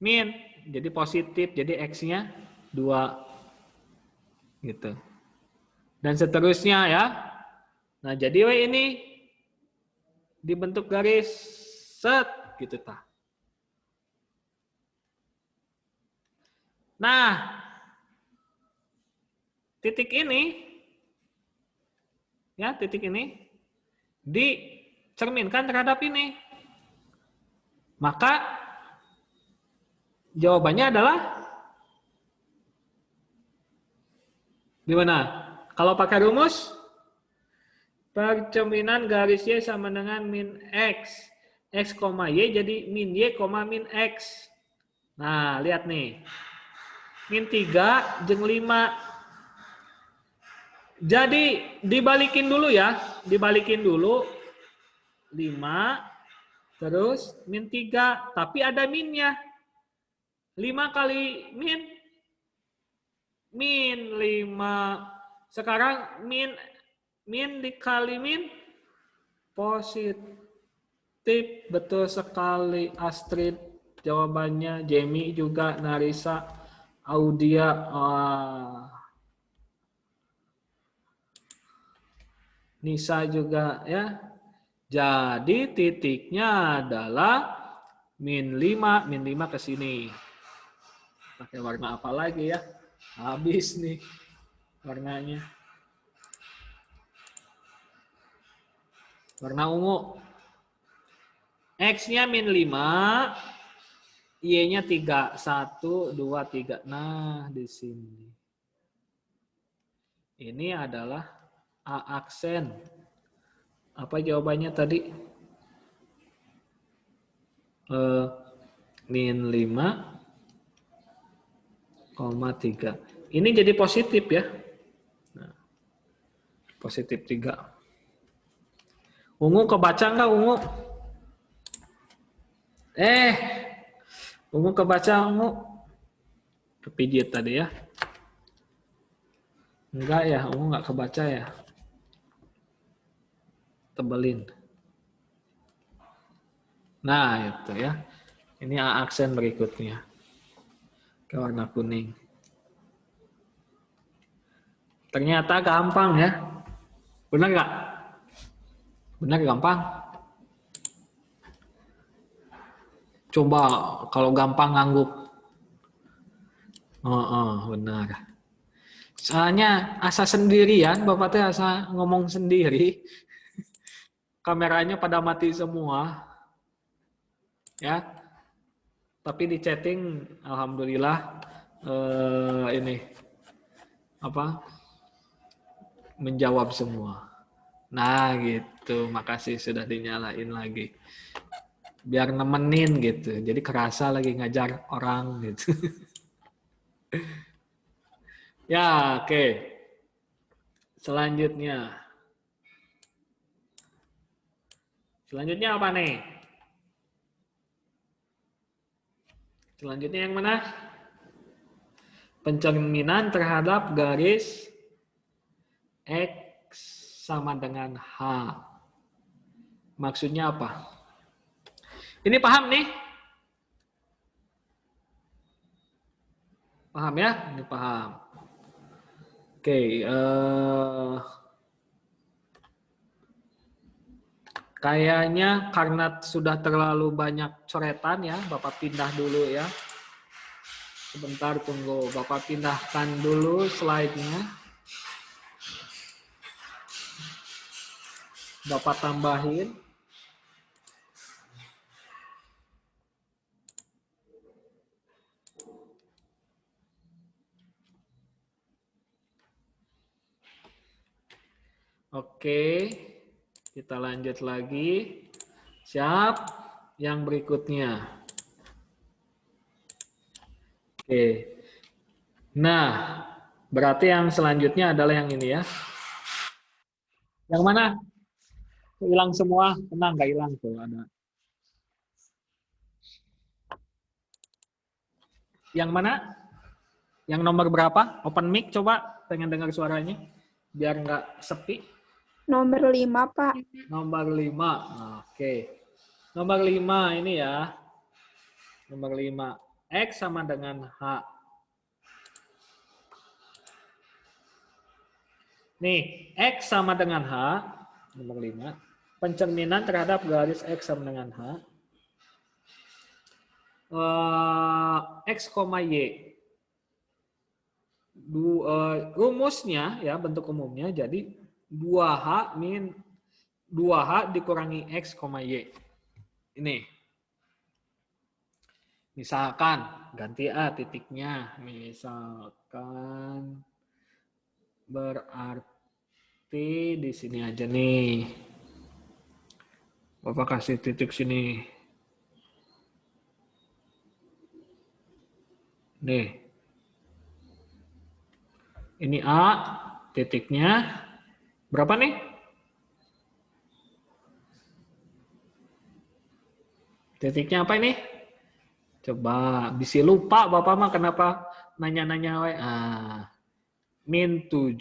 min. Jadi positif. Jadi X-nya 2. Gitu. Dan seterusnya ya. Nah, jadi ini dibentuk garis set gitu tah. Nah, titik ini ya, titik ini dicerminkan terhadap ini. Maka jawabannya adalah gimana? Kalau pakai rumus percerminan garis Y sama dengan min X. X, Y jadi min Y, min X. Nah, lihat nih. Min 3 jeung 5. Jadi dibalikin dulu ya. Dibalikin dulu. 5. Terus min 3. Tapi ada minnya. 5 kali min. Min 5. Sekarang min dikali min. Positif. Betul sekali Astrid. Jawabannya Jamie juga, Narisa, Audia. Nisa juga ya. Jadi titiknya adalah min 5 ke sini. Pakai warna apa lagi ya? Habis nih warnanya. Warna ungu. X-nya min 5, Y-nya 3. 1, 2, 3. Nah, di sini. Ini adalah A aksen. Apa jawabannya tadi? Min 5,3. Ini jadi positif ya. Nah, positif 3. Ungu kebaca nggak ungu? Ungu kebaca ungu? Kepijit tadi ya. Enggak ya, ungu nggak kebaca ya. Tebelin. Nah, itu ya. Ini aksen berikutnya. Ke warna kuning. Ternyata gampang ya. Benar nggak? Benar gampang? Coba kalau gampang ngangguk. Benar. Soalnya asa sendirian, Bapak teh asa ngomong sendiri. Kameranya pada mati semua. Ya. Tapi di chatting alhamdulillah ini menjawab semua. Nah, gitu. Makasih sudah dinyalain lagi. Biar nemenin gitu. Jadi kerasa lagi ngajar orang gitu. Ya, oke. Selanjutnya. Selanjutnya apa nih? Selanjutnya yang mana? Pencerminan terhadap garis X sama dengan H. Maksudnya apa? Ini paham nih? Paham ya? Ini paham. Oke. Kayaknya karena sudah terlalu banyak coretan ya, Bapak pindah dulu ya. Sebentar tunggu, Bapak pindahkan dulu slide-nya. Bapak tambahin. Oke, kita lanjut lagi. Siap? Yang berikutnya. Oke. Nah, berarti yang selanjutnya adalah yang ini ya. Yang mana? Hilang semua? Tenang, nggak hilang tuh ada. Yang mana? Yang nomor berapa? Open mic coba, pengen dengar suaranya. Biar nggak sepi. Nomor 5, Pak. Nomor 5. Oke. Nomor 5 ini ya. Nomor 5. X sama dengan H. Nih, X sama dengan H. Nomor 5. Pencerminan terhadap garis X sama dengan H. X, Y. Rumusnya ya, bentuk umumnya jadi 2H min 2H dikurangi X, Y. Ini. Misalkan ganti A titiknya. Misalkan berarti di sini aja nih. Bapak kasih titik sini. Nih. Ini A, titiknya. Berapa nih? Titiknya apa ini? Coba, bisa lupa Bapak mah kenapa nanya-nanya. Min 7,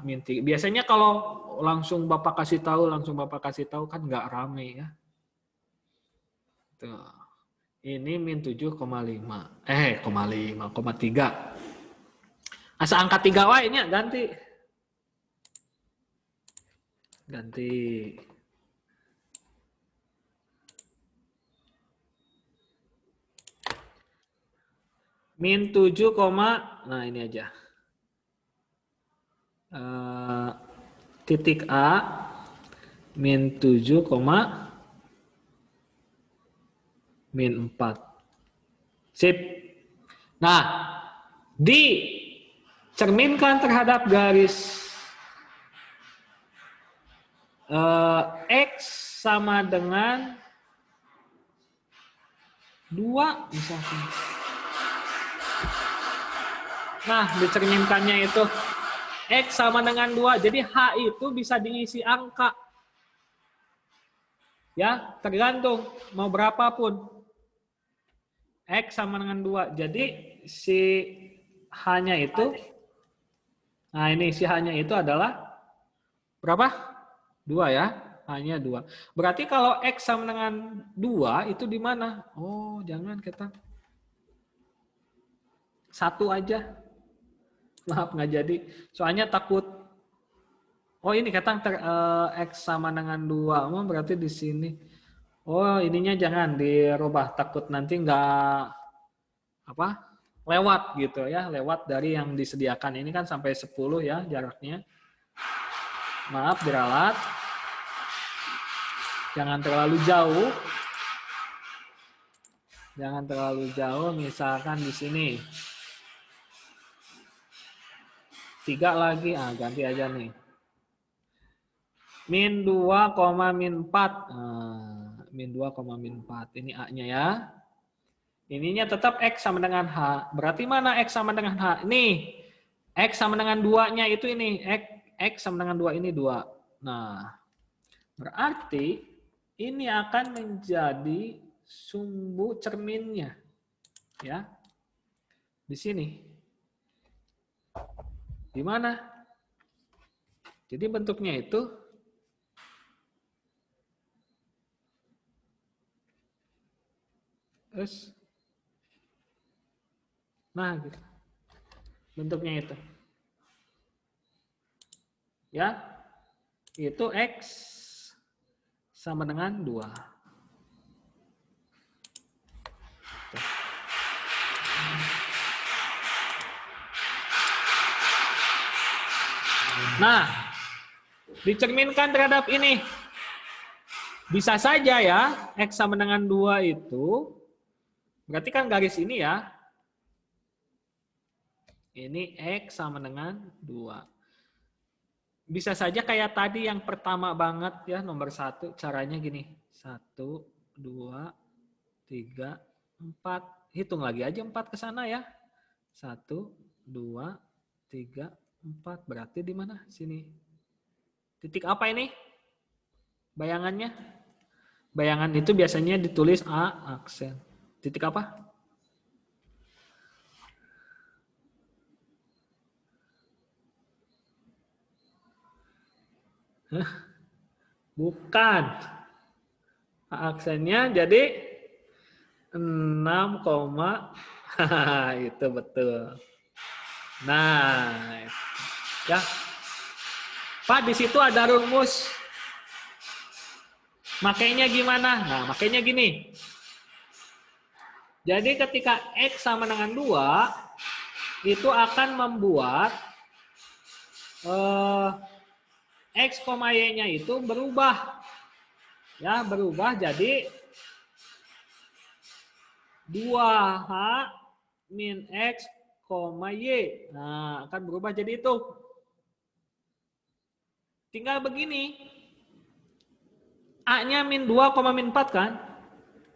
min 3. Biasanya kalau langsung Bapak kasih tahu kan nggak rame ya. Tuh. Ini min 7,5. 0,3. Asa angka 3 wae nya ganti. Min 7, nah ini aja. Titik A min 7, min 4. Sip. Nah, dicerminkan terhadap garis X sama dengan 2 misalkan. Nah, dicerminkannya itu X sama dengan 2. Jadi H itu bisa diisi angka. Ya, tergantung mau berapapun. X sama dengan 2. Jadi si H-nya itu, nah ini si H-nya itu adalah berapa? 2 ya. Hanya 2. Berarti kalau X sama dengan 2 itu di mana? Oh, jangan kita. 1 aja. Maaf nggak jadi. Soalnya takut. Oh, ini kata X sama dengan 2. Oh, berarti di sini. Oh, ininya jangan dirubah. Takut nanti nggak apa? Lewat gitu ya. Lewat dari yang disediakan. Ini kan sampai 10 ya jaraknya. Maaf, diralat. Jangan terlalu jauh. Jangan terlalu jauh, misalkan di sini. 3 lagi, ganti aja nih. Min 2, min 4. Min 2, min 4. Ini A-nya ya. Ininya tetap X sama dengan H. Berarti mana X sama dengan H? Ini. X sama dengan 2-nya itu ini. X sama dengan 2 ini 2. Nah, berarti ini akan menjadi sumbu cerminnya. Ya. Di sini. Di mana? Jadi bentuknya itu terus nah gitu. Bentuknya itu. Ya. Itu X sama dengan 2. Nah, dicerminkan terhadap ini. Bisa saja ya, X sama dengan 2 itu, berarti kan garis ini ya. Ini X sama dengan 2. Bisa saja kayak tadi yang pertama banget ya, nomor 1, caranya gini. 1, 2, 3, 4. Hitung lagi aja 4 ke sana ya. 1, 2, 3, 4. Berarti di mana? Sini. Titik apa ini? Bayangannya? Bayangan itu biasanya ditulis A aksen. Titik apa? Hah? Bukan. A aksennya jadi 6, itu betul. Nah, ya. Pak, di situ ada rumus. Makainya gimana? Nah, makainya gini. Jadi ketika X sama dengan 2, itu akan membuat X, Y-nya itu berubah. Ya, berubah jadi 2H min X, Y. Nah, akan berubah jadi itu. Tinggal begini. A-nya min 2, min 4 kan?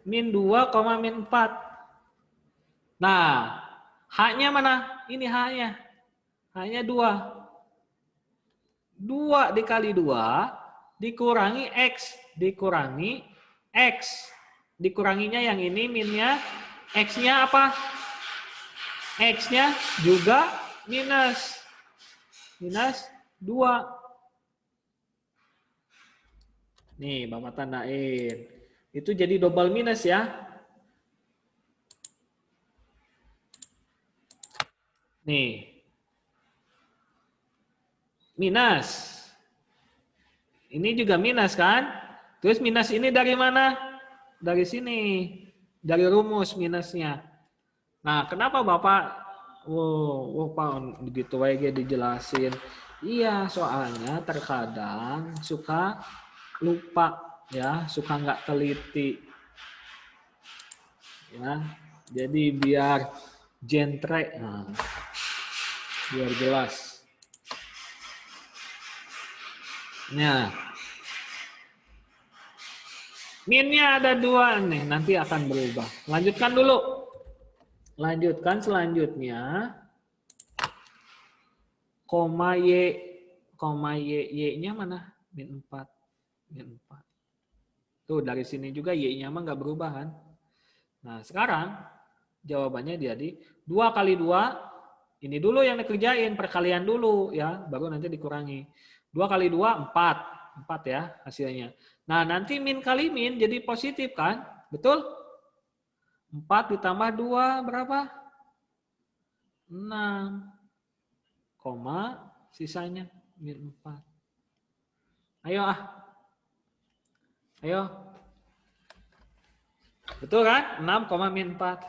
Min 2, min 4. Nah, H-nya mana? Ini H-nya. H-nya 2. 2 dikali 2 dikurangi X. Dikurangi X. Dikuranginya yang ini minnya. X-nya apa? X-nya juga minus. Minus 2. Nih, Bapak tandain. Itu jadi double minus ya. Nih. Minus. Ini juga minus kan? Terus minus ini dari mana? Dari sini. Dari rumus minusnya. Nah, kenapa Bapak? Pak, begitu aja dijelasin. Iya, soalnya terkadang suka lupa ya, suka nggak teliti ya, jadi biar jentrek, nah, biar jelas. Nah, minnya ada 2 nih, nanti akan berubah. Lanjutkan dulu, lanjutkan selanjutnya, koma y-nya mana? Min 4. Min 4. Tuh dari sini juga y-nya mah nggak berubah kan. Nah sekarang jawabannya jadi 2 kali 2. Ini dulu yang dikerjain, perkalian dulu ya. Baru nanti dikurangi. 2 kali 2, 4. 4 ya hasilnya. Nah, nanti min kali min jadi positif kan? Betul? 4 ditambah 2 berapa? 6. Koma sisanya min 4. Ayo ah. Ayo. Betul kan? 6, min 4.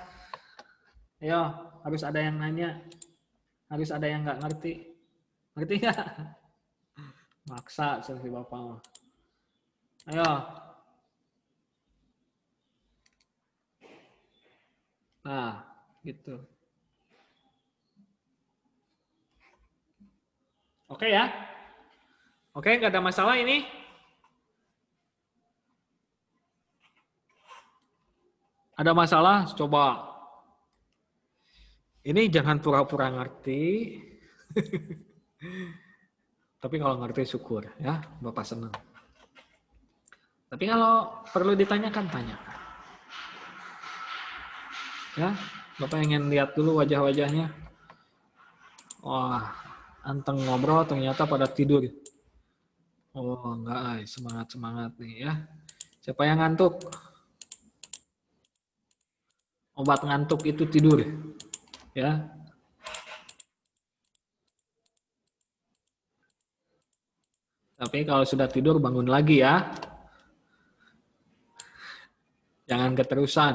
Ayo, harus ada yang nanya. Harus ada yang nggak ngerti. Ngerti nggak? Maksa seperti Bapak. Ayo. Nah, gitu. Oke ya? Oke, nggak ada masalah ini? Ada masalah? Coba. Ini jangan pura-pura ngerti. Tapi kalau ngerti syukur ya, Bapak senang. Tapi kalau perlu ditanyakan, tanyakan. Ya, Bapak ingin lihat dulu wajah-wajahnya. Wah, anteng ngobrol ternyata pada tidur. Oh, enggak, semangat-semangat nih ya. Siapa yang ngantuk? Obat ngantuk itu tidur. Ya. Tapi kalau sudah tidur bangun lagi ya. Jangan keterusan.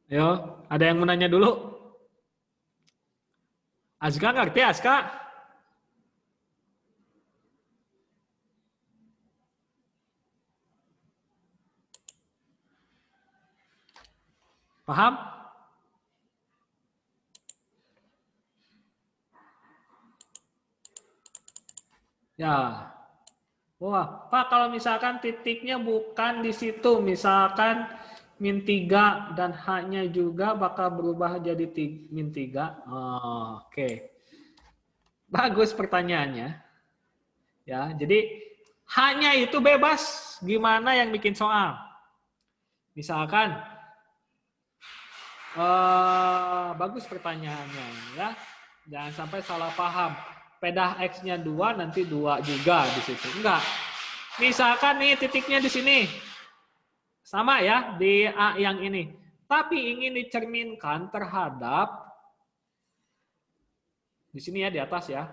Yo, ada yang mau nanya dulu? Aska ngerti, Aska? Paham? Ya. Wah, Pak, kalau misalkan titiknya bukan di situ, misalkan min 3 dan H-nya juga bakal berubah jadi min 3. Oh, oke. Bagus pertanyaannya. Ya, jadi H-nya itu bebas. Gimana yang bikin soal? Misalkan, bagus pertanyaannya. Ya, jangan sampai salah paham. Pedah X-nya 2, nanti 2 juga di situ. Enggak. Misalkan nih titiknya di sini. Sama ya, di A yang ini. Tapi ingin dicerminkan terhadap, di sini ya, di atas ya.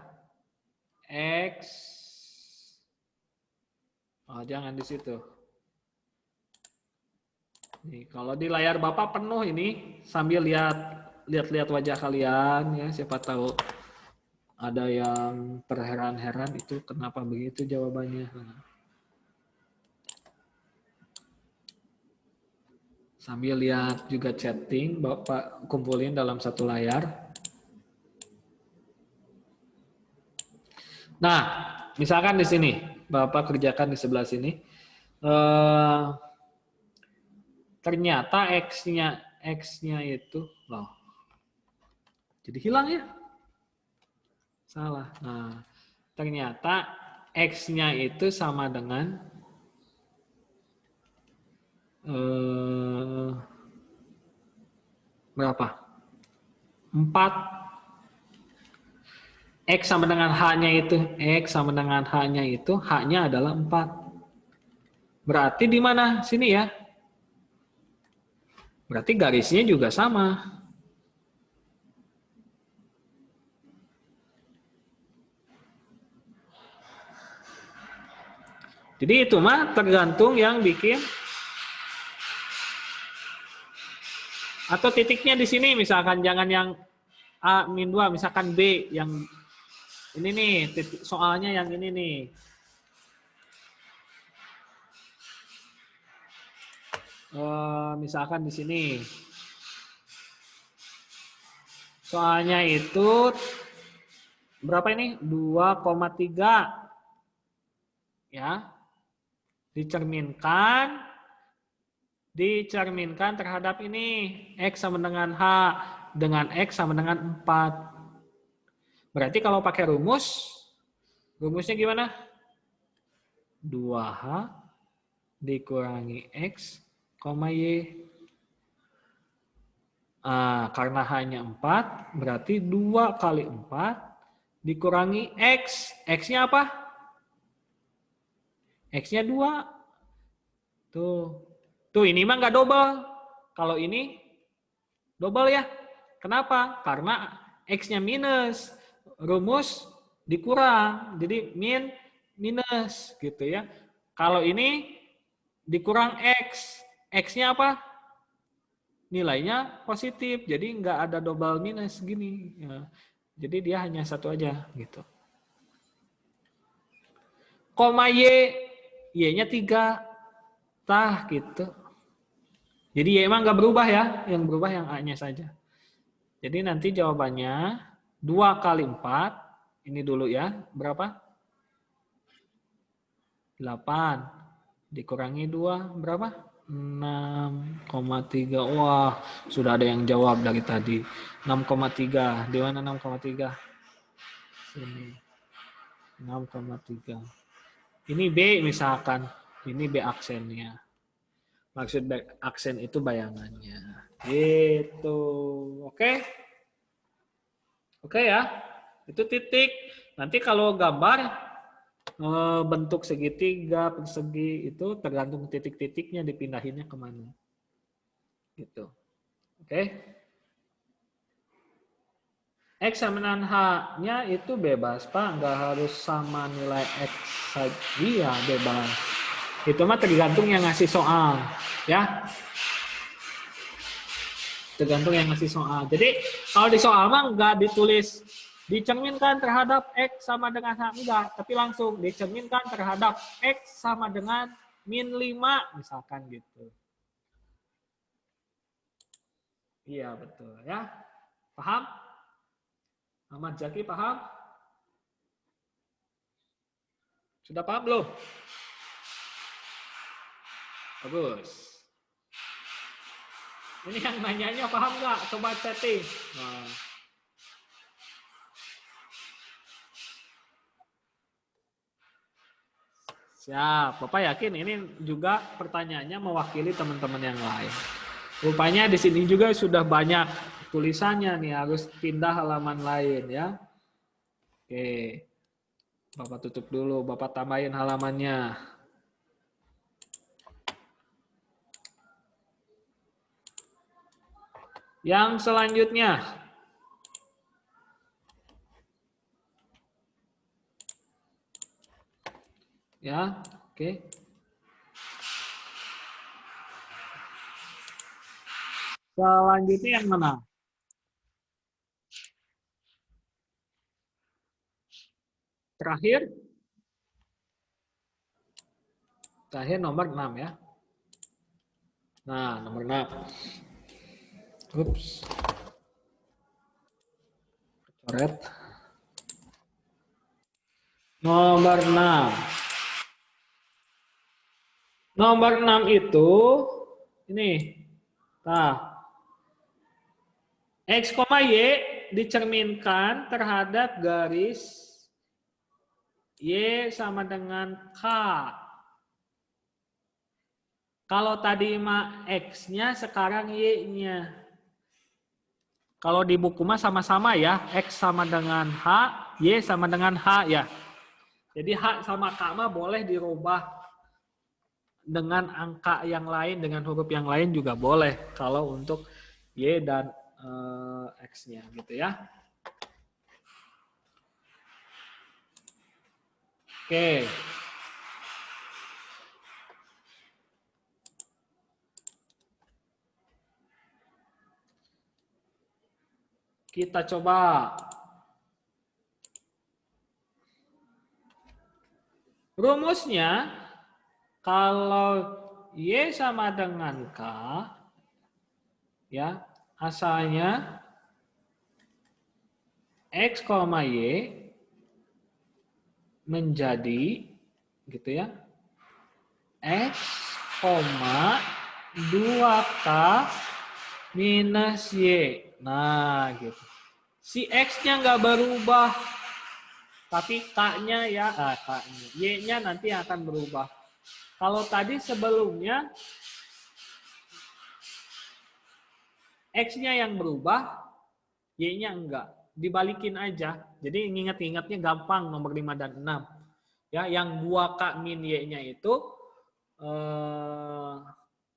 X. Oh, jangan di situ. Nih, kalau di layar Bapak penuh ini, sambil lihat wajah kalian, ya, siapa tahu ada yang terheran-heran itu kenapa begitu jawabannya. Sambil lihat juga chatting, Bapak kumpulin dalam satu layar. Nah, misalkan di sini, Bapak kerjakan di sebelah sini. Ternyata X-nya itu, loh, jadi hilang ya? Salah. Nah, ternyata X-nya itu sama dengan berapa? 4. X sama dengan H-nya itu, H-nya adalah 4. Berarti di mana? Sini ya. Berarti garisnya juga sama. Jadi itu mah tergantung yang bikin. Atau titiknya di sini misalkan, jangan yang A-2, misalkan B yang ini nih, titik soalnya yang ini nih. Misalkan di sini. Soalnya itu berapa ini? 2,3. Ya. Dicerminkan terhadap ini. X sama dengan H. Dengan X sama dengan 4. Berarti kalau pakai rumusnya gimana? 2H dikurangi X, Y. Karena hanya 4, berarti 2 kali 4 dikurangi X. X-nya apa? X-nya 2. Tuh. Tuh ini mah nggak double. Kalau ini double ya. Kenapa? Karena X-nya minus. Rumus dikurang. Jadi minus gitu ya. Kalau ini dikurang X. X-nya apa? Nilainya positif. Jadi nggak ada double minus gini. Ya. Jadi dia hanya satu aja gitu. Koma Y. Y-nya 3. Tah gitu. Jadi Y emang nggak berubah ya. Yang berubah yang A-nya saja. Jadi nanti jawabannya 2 kali 4. Ini dulu ya. Berapa? 8. Dikurangi 2. Berapa? 6,3. Wah, sudah ada yang jawab dari tadi. 6,3. Di mana 6,3? Sini. 6,3. Ini B misalkan. Ini B aksennya. Maksud B aksen itu bayangannya. Gitu. Oke? Oke ya. Itu titik. Nanti kalau gambar bentuk segitiga, persegi itu tergantung titik-titiknya dipindahinnya kemana. Gitu. Oke? X sama dengan H-nya itu bebas, Pak. Nggak harus sama nilai X saja. Iya, bebas. Itu mah tergantung yang ngasih soal. Ya. Tergantung yang ngasih soal. Jadi, kalau di soal mah nggak ditulis dicerminkan terhadap X sama dengan H. Enggak. Tapi langsung dicerminkan terhadap X sama dengan min 5. Misalkan gitu. Iya, betul. Ya. Paham? Ahmad Zaki paham? Sudah paham belum? Bagus. Ini yang nanyanya paham nggak? Coba chatting. Nah. Siap. Bapak yakin ini juga pertanyaannya mewakili teman-teman yang lain. Rupanya di sini juga sudah banyak tulisannya nih, harus pindah halaman lain ya. Oke. Bapak tutup dulu, Bapak tambahin halamannya. Yang selanjutnya. Ya, oke. Selanjutnya yang mana? Terakhir nomor 6 ya. Nah, nomor 6. Ups. Coret. Nomor 6. Nomor 6 itu ini. Nah, X, Y dicerminkan terhadap garis Y sama dengan K. Kalau tadi mah X-nya, sekarang Y-nya. Kalau di buku mah sama-sama ya. X sama dengan H, Y sama dengan H ya. Jadi H sama K mah boleh dirubah dengan angka yang lain, dengan huruf yang lain juga boleh. Kalau untuk Y dan X-nya gitu ya. Oke. Kita coba. Rumusnya, kalau Y sama dengan K, ya, asalnya X, Y menjadi gitu ya. X, 2K minus Y. Nah, gitu. Si X-nya nggak berubah. Tapi K-nya ya, K-nya. Y-nya nanti akan berubah. Kalau tadi sebelumnya X-nya yang berubah, Y-nya enggak. dibalikin aja. Jadi ingat-ingatnya gampang nomor 5 dan 6. Ya, yang 2K min Y-nya itu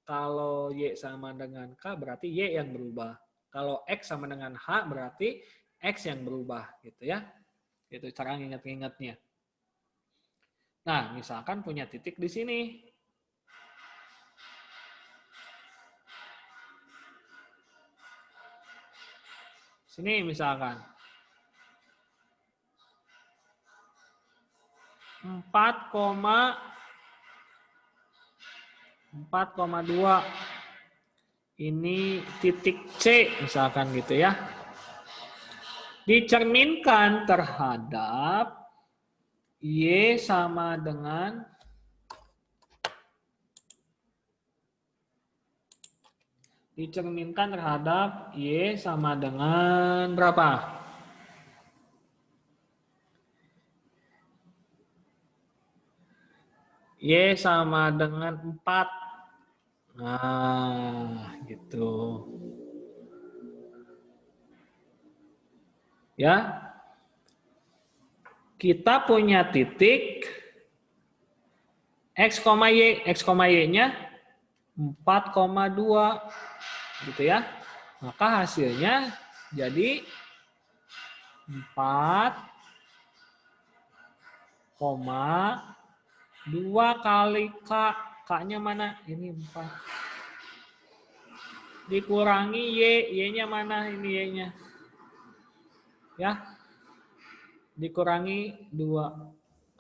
kalau Y sama dengan K berarti Y yang berubah. Kalau X sama dengan H berarti X yang berubah gitu ya. Itu cara ingat-ingatnya. Nah, misalkan punya titik di sini. Sini misalkan 4,2 ini titik C misalkan gitu ya. Dicerminkan terhadap Y sama dengan dicerminkan terhadap Y sama dengan berapa? Y sama dengan 4. Nah, gitu. Ya. Kita punya titik X, Y. X, Y-nya 4,2. Gitu ya. Maka hasilnya jadi 4,2 kali K. K-nya mana? Ini 4. Dikurangi Y. Y-nya mana? Ini Y-nya. Ya. Dikurangi 2.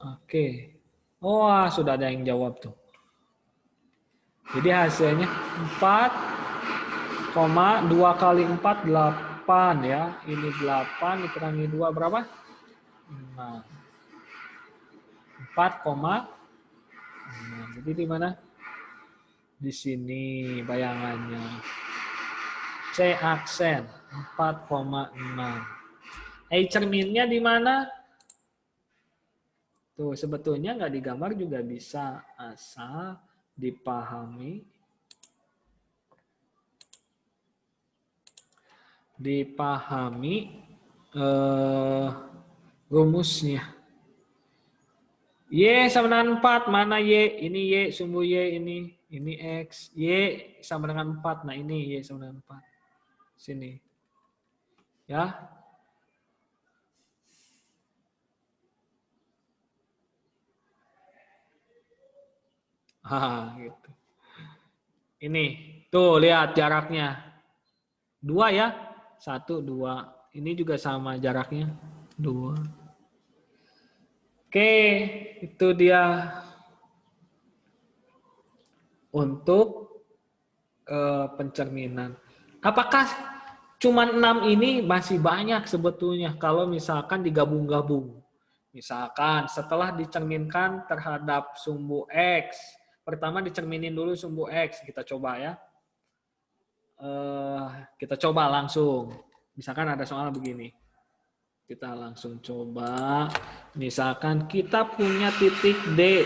Oke. Wah, sudah ada yang jawab tuh. Jadi hasilnya 4,2 kali 4, 8 ya. Ini 8 dikurangi 2 berapa? 5. 4,5. Jadi di mana? Di sini bayangannya. C aksen 4,6. Cerminnya di mana? Tuh, sebetulnya nggak digambar juga bisa, asal dipahami. Rumusnya. Y sama dengan 4, mana Y? Ini Y, sumbu Y ini X. Y sama dengan 4, nah ini Y sama dengan 4. Sini. Ya. Gitu. Ini, tuh lihat jaraknya. 2 ya. 1, 2. Ini juga sama jaraknya. 2. Oke, itu dia untuk pencerminan. Apakah cuma 6 ini? Masih banyak sebetulnya kalau misalkan digabung-gabung. Misalkan setelah dicerminkan terhadap sumbu X, pertama dicerminin dulu sumbu X, kita coba ya. Kita coba langsung. Misalkan ada soal begini. Kita langsung coba. Misalkan kita punya titik D.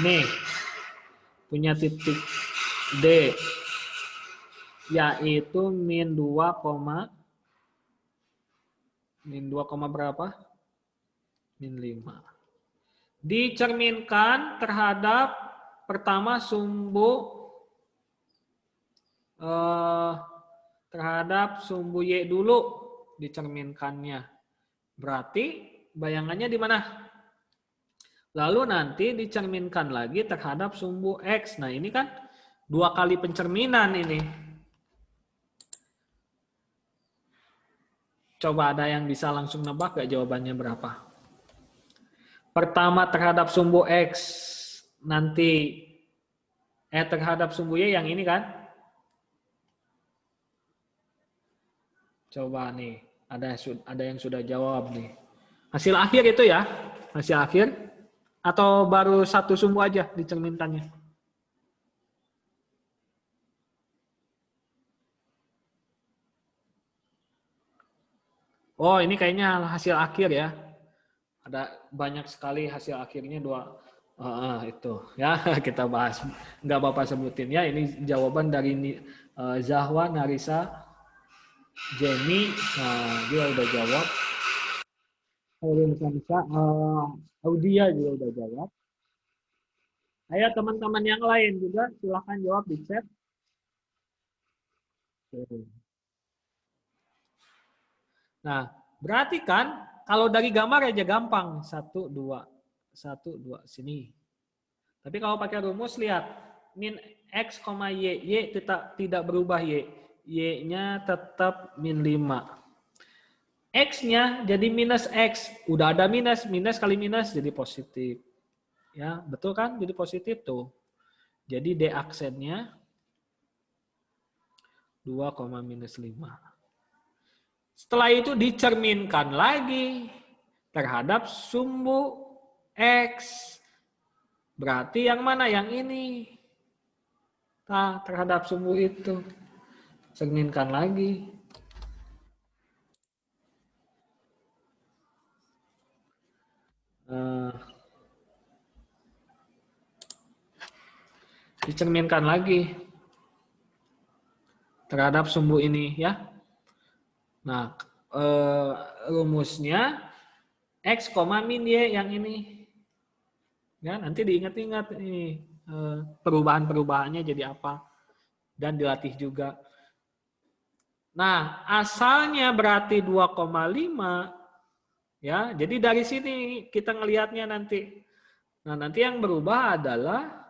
Ini punya titik D. Yaitu min 2, berapa? Min 5. Dicerminkan terhadap pertama sumbu Y dulu dicerminkannya. Berarti bayangannya di mana? Lalu nanti dicerminkan lagi terhadap sumbu X. Nah ini kan 2 kali pencerminan ini. Coba ada yang bisa langsung nebak gak jawabannya berapa? Pertama terhadap sumbu X, nanti terhadap sumbu Y yang ini kan? Coba nih, ada yang sudah jawab nih. Hasil akhir itu ya? Hasil akhir? Atau baru satu sumbu aja dicerminkannya? Oh, ini kayaknya hasil akhir ya. Ada banyak sekali hasil akhirnya Itu ya kita bahas. Nggak Bapak sebutin ya. Ini jawaban dari Zahwa, Narisa, Jenny. Nah, dia udah jawab. Audia juga udah jawab. Ayo teman-teman yang lain juga silahkan jawab di chat. Nah, berarti kan kalau dari gambar aja gampang. 1, 2. 1, 2. Sini. Tapi kalau pakai rumus, lihat. Min X, Y. Y tidak berubah Y. Y-nya tetap min 5. X-nya jadi minus X. Udah ada minus. Minus kali minus jadi positif. Ya, betul kan? Jadi positif tuh. Jadi D aksennya 2, minus 5. Setelah itu dicerminkan lagi terhadap sumbu X. Berarti yang mana? Yang ini. Nah, terhadap sumbu itu. Cerminkan lagi. Dicerminkan lagi terhadap sumbu ini ya. Nah, rumusnya X, min Y yang ini. Ya, nanti diingat-ingat ini perubahan-perubahannya jadi apa. Dan dilatih juga. Nah, asalnya berarti 2,5 ya. Jadi dari sini kita ngelihatnya nanti. Nah, nanti yang berubah adalah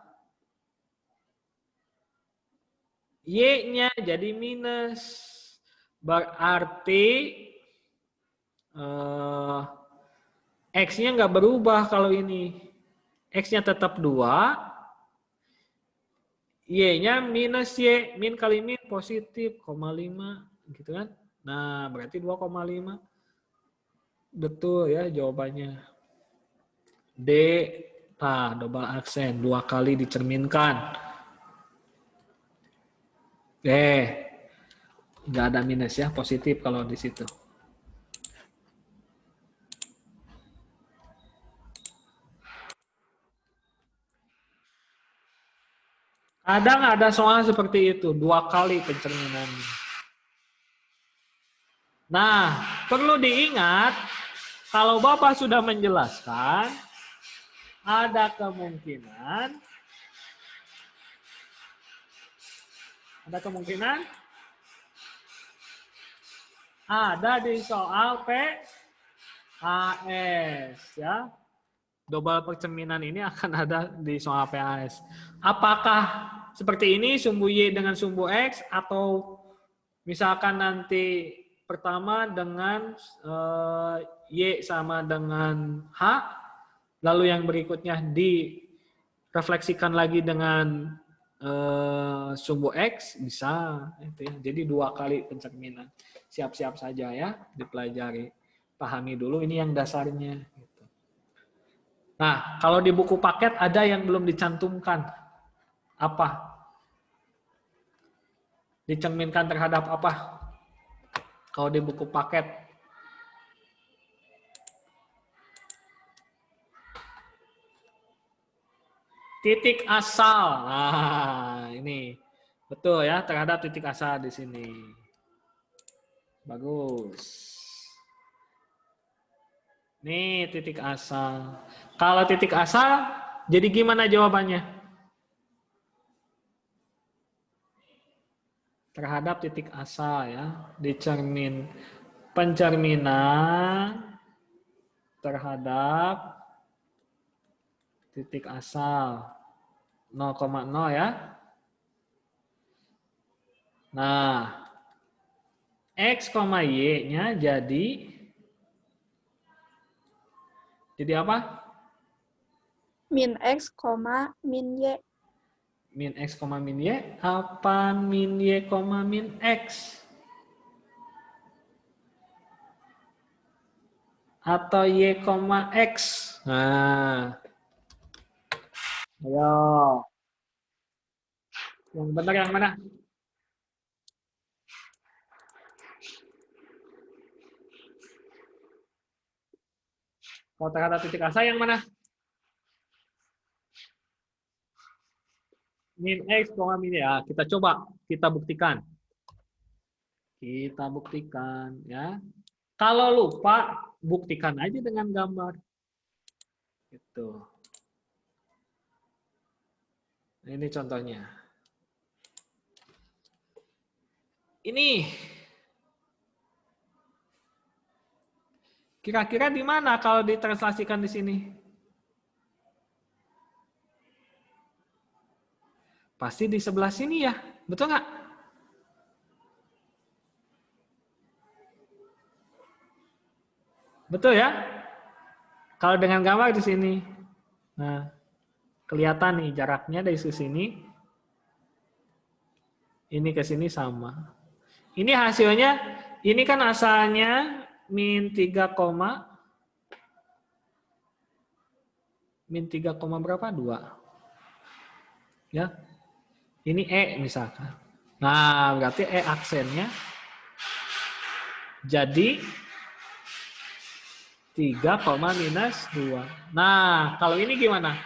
Y-nya jadi minus. Berarti X-nya nggak berubah kalau ini. X-nya tetap 2. Y-nya minus Y. Min kali min positif, 0,5. Gitu kan. Nah, berarti 2,5. Betul ya jawabannya. D. Nah, double aksen. 2 kali dicerminkan. Nggak ada minus ya. Positif kalau di situ. Kadang ada soal seperti itu, 2 kali pencerminan. Nah, perlu diingat, kalau Bapak sudah menjelaskan, ada kemungkinan ada di soal PAS ya. Double pencerminan ini akan ada di soal PAS. Apakah seperti ini sumbu Y dengan sumbu X atau misalkan nanti pertama dengan Y sama dengan H, lalu yang berikutnya direfleksikan lagi dengan sumbu X, bisa. Itu ya. Jadi 2 kali pencerminan. Siap-siap saja ya, dipelajari. Pahami dulu ini yang dasarnya. Nah, kalau di buku paket ada yang belum dicantumkan. Apa? Dicerminkan terhadap apa? Kalau di buku paket. Titik asal. Nah, ini. Betul ya, terhadap titik asal di sini. Bagus. Nih titik asal. Kalau titik asal, jadi gimana jawabannya? Terhadap titik asal ya. Pencerminan terhadap titik asal 0,0 ya. Nah, X, Y-nya jadi apa? Min X, min Y. Min X, min Y. Apa min Y, min X? Atau Y, X? Nah. Ayo. Yang benar yang mana? Kalau terhadap titik asal yang mana? Min X, min ya. Kita coba, kita buktikan. Kita buktikan ya. Kalau lupa, buktikan aja dengan gambar. Gitu. Nah, ini contohnya. Ini. Kira-kira di mana kalau ditranslasikan di sini? Pasti di sebelah sini ya. Betul nggak? Betul ya? Kalau dengan gambar di sini. Nah, kelihatan nih jaraknya dari sini. Ini ke sini sama. Ini hasilnya, ini kan asalnya min 3, min 3, berapa? 2. Ya. Ini E misalkan. Nah, berarti E aksennya jadi 3, minus 2. Nah, kalau ini gimana?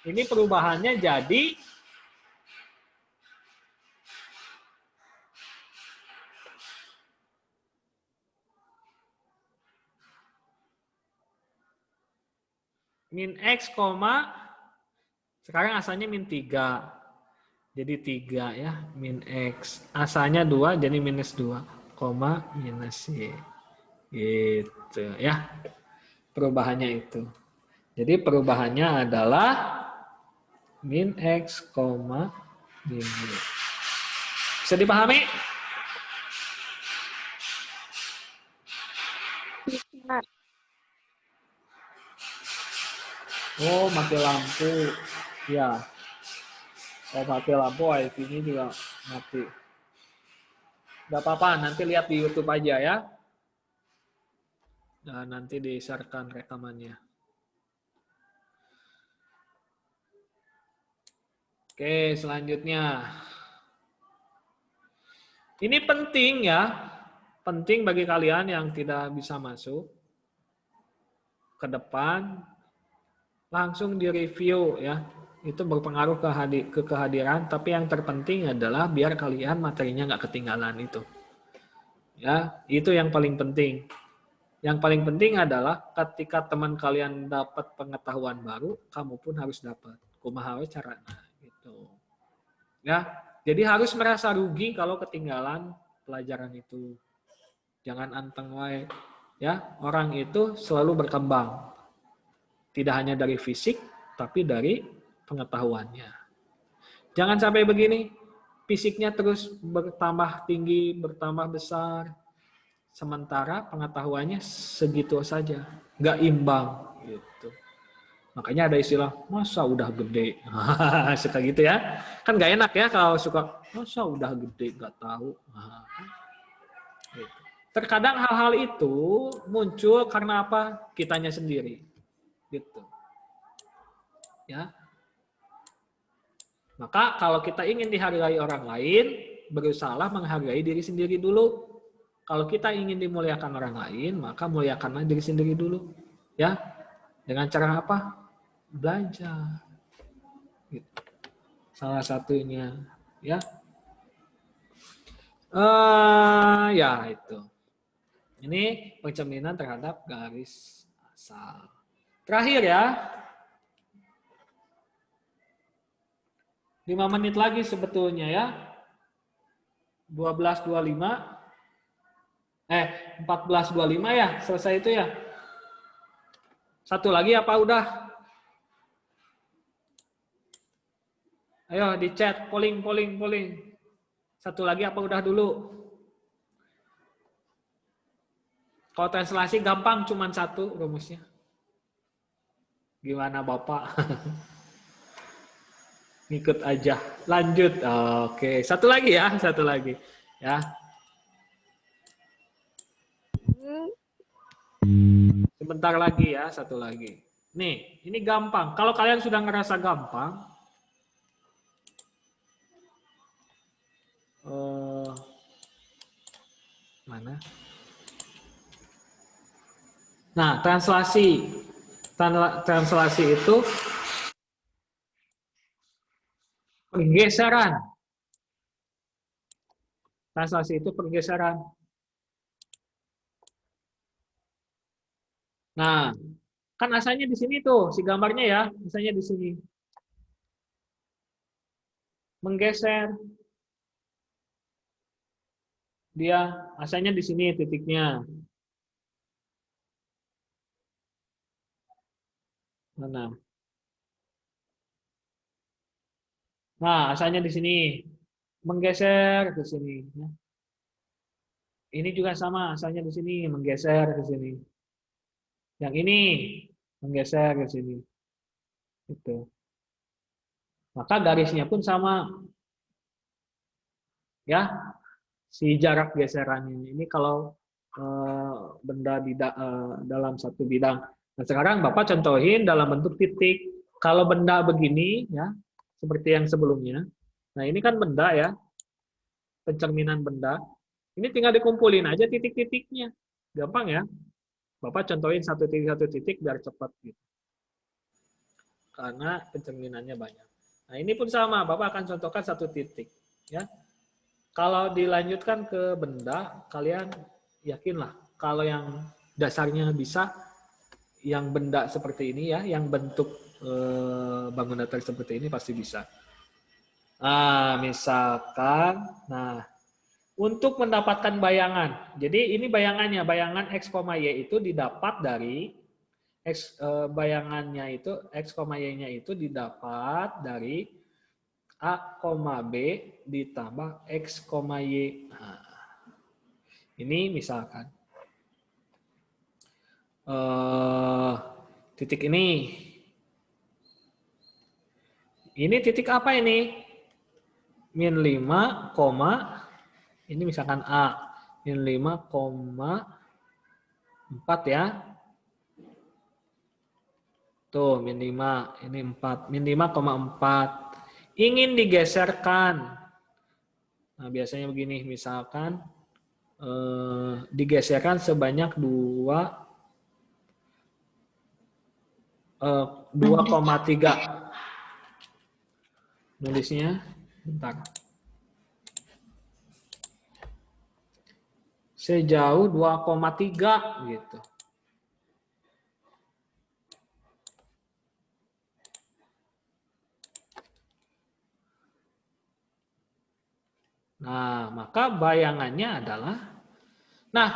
Ini perubahannya jadi min X, sekarang asalnya min 3. Jadi 3 ya, min X. Asalnya 2, jadi minus 2, minus Y. Gitu ya. Perubahannya itu. Jadi perubahannya adalah min X, min Y. Bisa dipahami? Oh, mati lampu. Ya. Oh, mati lampu, wifi-nya juga mati. Gak apa-apa, nanti lihat di YouTube aja ya. Dan nanti di-share-kan rekamannya. Oke, selanjutnya. Ini penting ya. Penting bagi kalian yang tidak bisa masuk ke depan. Langsung di-review ya. Itu berpengaruh ke kehadiran, tapi yang terpenting adalah biar kalian materinya nggak ketinggalan itu. Ya, itu yang paling penting. Yang paling penting adalah ketika teman kalian dapat pengetahuan baru, kamu pun harus dapat. Kumaha we carana gitu. Ya, jadi harus merasa rugi kalau ketinggalan pelajaran itu. Jangan anteng wae. Ya, orang itu selalu berkembang. Tidak hanya dari fisik, tapi dari pengetahuannya. Jangan sampai begini, fisiknya terus bertambah tinggi, bertambah besar, sementara pengetahuannya segitu saja, nggak imbang. Gitu. Makanya ada istilah, masa udah gede. Suka gitu ya. Kan nggak enak ya kalau suka, masa udah gede, nggak tahu. Gitu. Terkadang hal-hal itu muncul karena apa? Kitanya sendiri. Gitu. Ya. Maka kalau kita ingin dihargai orang lain, berusaha menghargai diri sendiri dulu. Kalau kita ingin dimuliakan orang lain, maka muliakanlah diri sendiri dulu. Ya. Dengan cara apa? Belajar. Gitu. Salah satunya. Ya. Ya itu. Ini pencerminan terhadap garis asal. Terakhir ya. 5 menit lagi sebetulnya ya. 12.25. 14.25 ya. Selesai itu ya. Satu lagi apa udah? Ayo di chat. Polling. Satu lagi apa udah dulu? Kalau translasi gampang. Cuman satu rumusnya. Gimana Bapak? Ngikut aja. Lanjut. Oke, satu lagi ya, satu lagi. Ya. Sebentar lagi ya, satu lagi. Nih, ini gampang. Kalau kalian sudah ngerasa gampang, mana? Nah, translasi itu Pergeseran. Translasi itu pergeseran. Nah, kan asalnya di sini tuh, si gambarnya ya, misalnya di sini. Menggeser. Dia asalnya di sini titiknya. Mana? Nah, asalnya di sini. Menggeser ke sini. Ini juga sama, asalnya di sini, menggeser ke sini. Yang ini, menggeser ke sini. Itu. Maka garisnya pun sama. Ya, si jarak geserannya. Ini kalau benda dalam satu bidang. Nah, sekarang Bapak contohin dalam bentuk titik. Kalau benda begini, ya, seperti yang sebelumnya. Nah, ini kan benda ya, pencerminan benda. Ini tinggal dikumpulin aja titik-titiknya. Gampang ya. Bapak contohin satu titik biar cepat gitu. Karena pencerminannya banyak. Nah, ini pun sama, Bapak akan contohkan satu titik, ya. Kalau dilanjutkan ke benda, kalian yakinlah kalau yang dasarnya bisa, yang benda seperti ini ya, yang bentuk bangun datar seperti ini pasti bisa. Nah, misalkan, nah, untuk mendapatkan bayangan. Jadi ini bayangannya, bayangan X, Y itu didapat dari bayangannya itu X, Y-nya itu didapat dari A, B ditambah X, Y. Nah, ini misalkan titik ini. Ini titik apa ini? Min 5, ini misalkan A. Min 5,4 ya. Tuh, min 5, ini 4. Min 5,4. Ingin digeserkan. Nah, biasanya begini, misalkan digeserkan sebanyak 2,3. Nulisnya, bentar. Sejauh 2,3 gitu. Nah, maka bayangannya adalah, nah,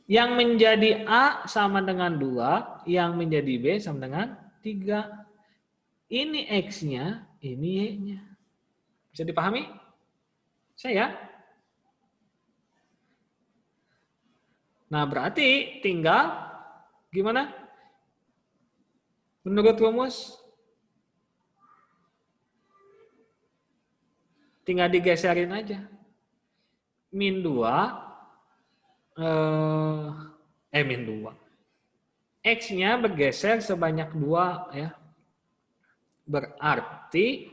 yang menjadi A sama dengan 2, yang menjadi B sama dengan 3. Ini X-nya, ini Y-nya. Bisa dipahami? Saya? Nah, berarti tinggal gimana? Menurut rumus? Tinggal digeserin aja. Min 2, min 2. X-nya bergeser sebanyak 2 ya. Berarti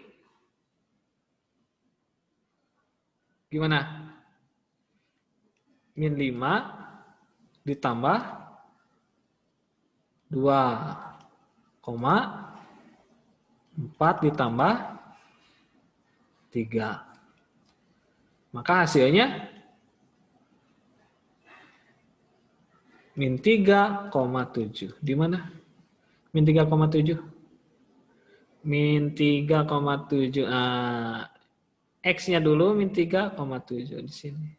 gimana? Min 5 ditambah 2,4 ditambah 3. Maka hasilnya min 3,7. Di mana? Min 3,7. Min 3,7. X-nya dulu min 3,7 di sini.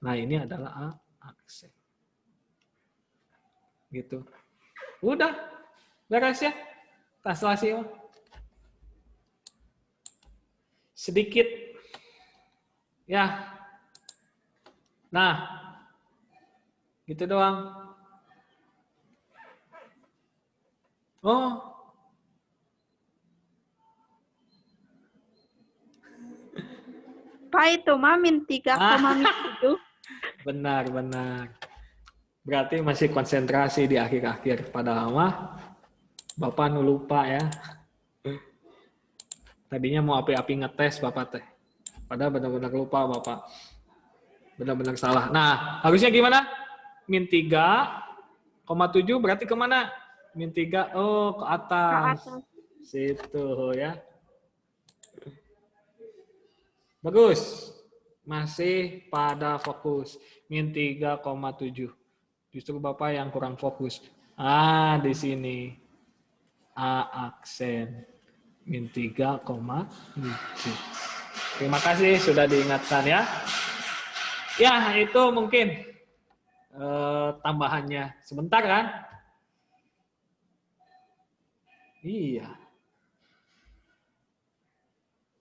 Nah, ini adalah A aksen. Gitu. Udah. Beres ya? Translasi. Sedikit. Ya. Nah. Gitu doang. Oh. Pak, itu mah min 3,7. Benar. Berarti masih konsentrasi di akhir-akhir. Padahal mah Bapak lupa ya. Tadinya mau api-api ngetes Bapak teh. Padahal benar-benar lupa Bapak. Benar-benar salah. Nah, harusnya gimana? Min 3,7 berarti kemana? Min 3, oh ke atas. Situ ya. Bagus. Masih pada fokus. Min 3,7. Justru Bapak yang kurang fokus. Di sini. A aksen. Min 3,7. Terima kasih sudah diingatkan ya. Ya, itu mungkin tambahannya. Sebentar kan? Iya.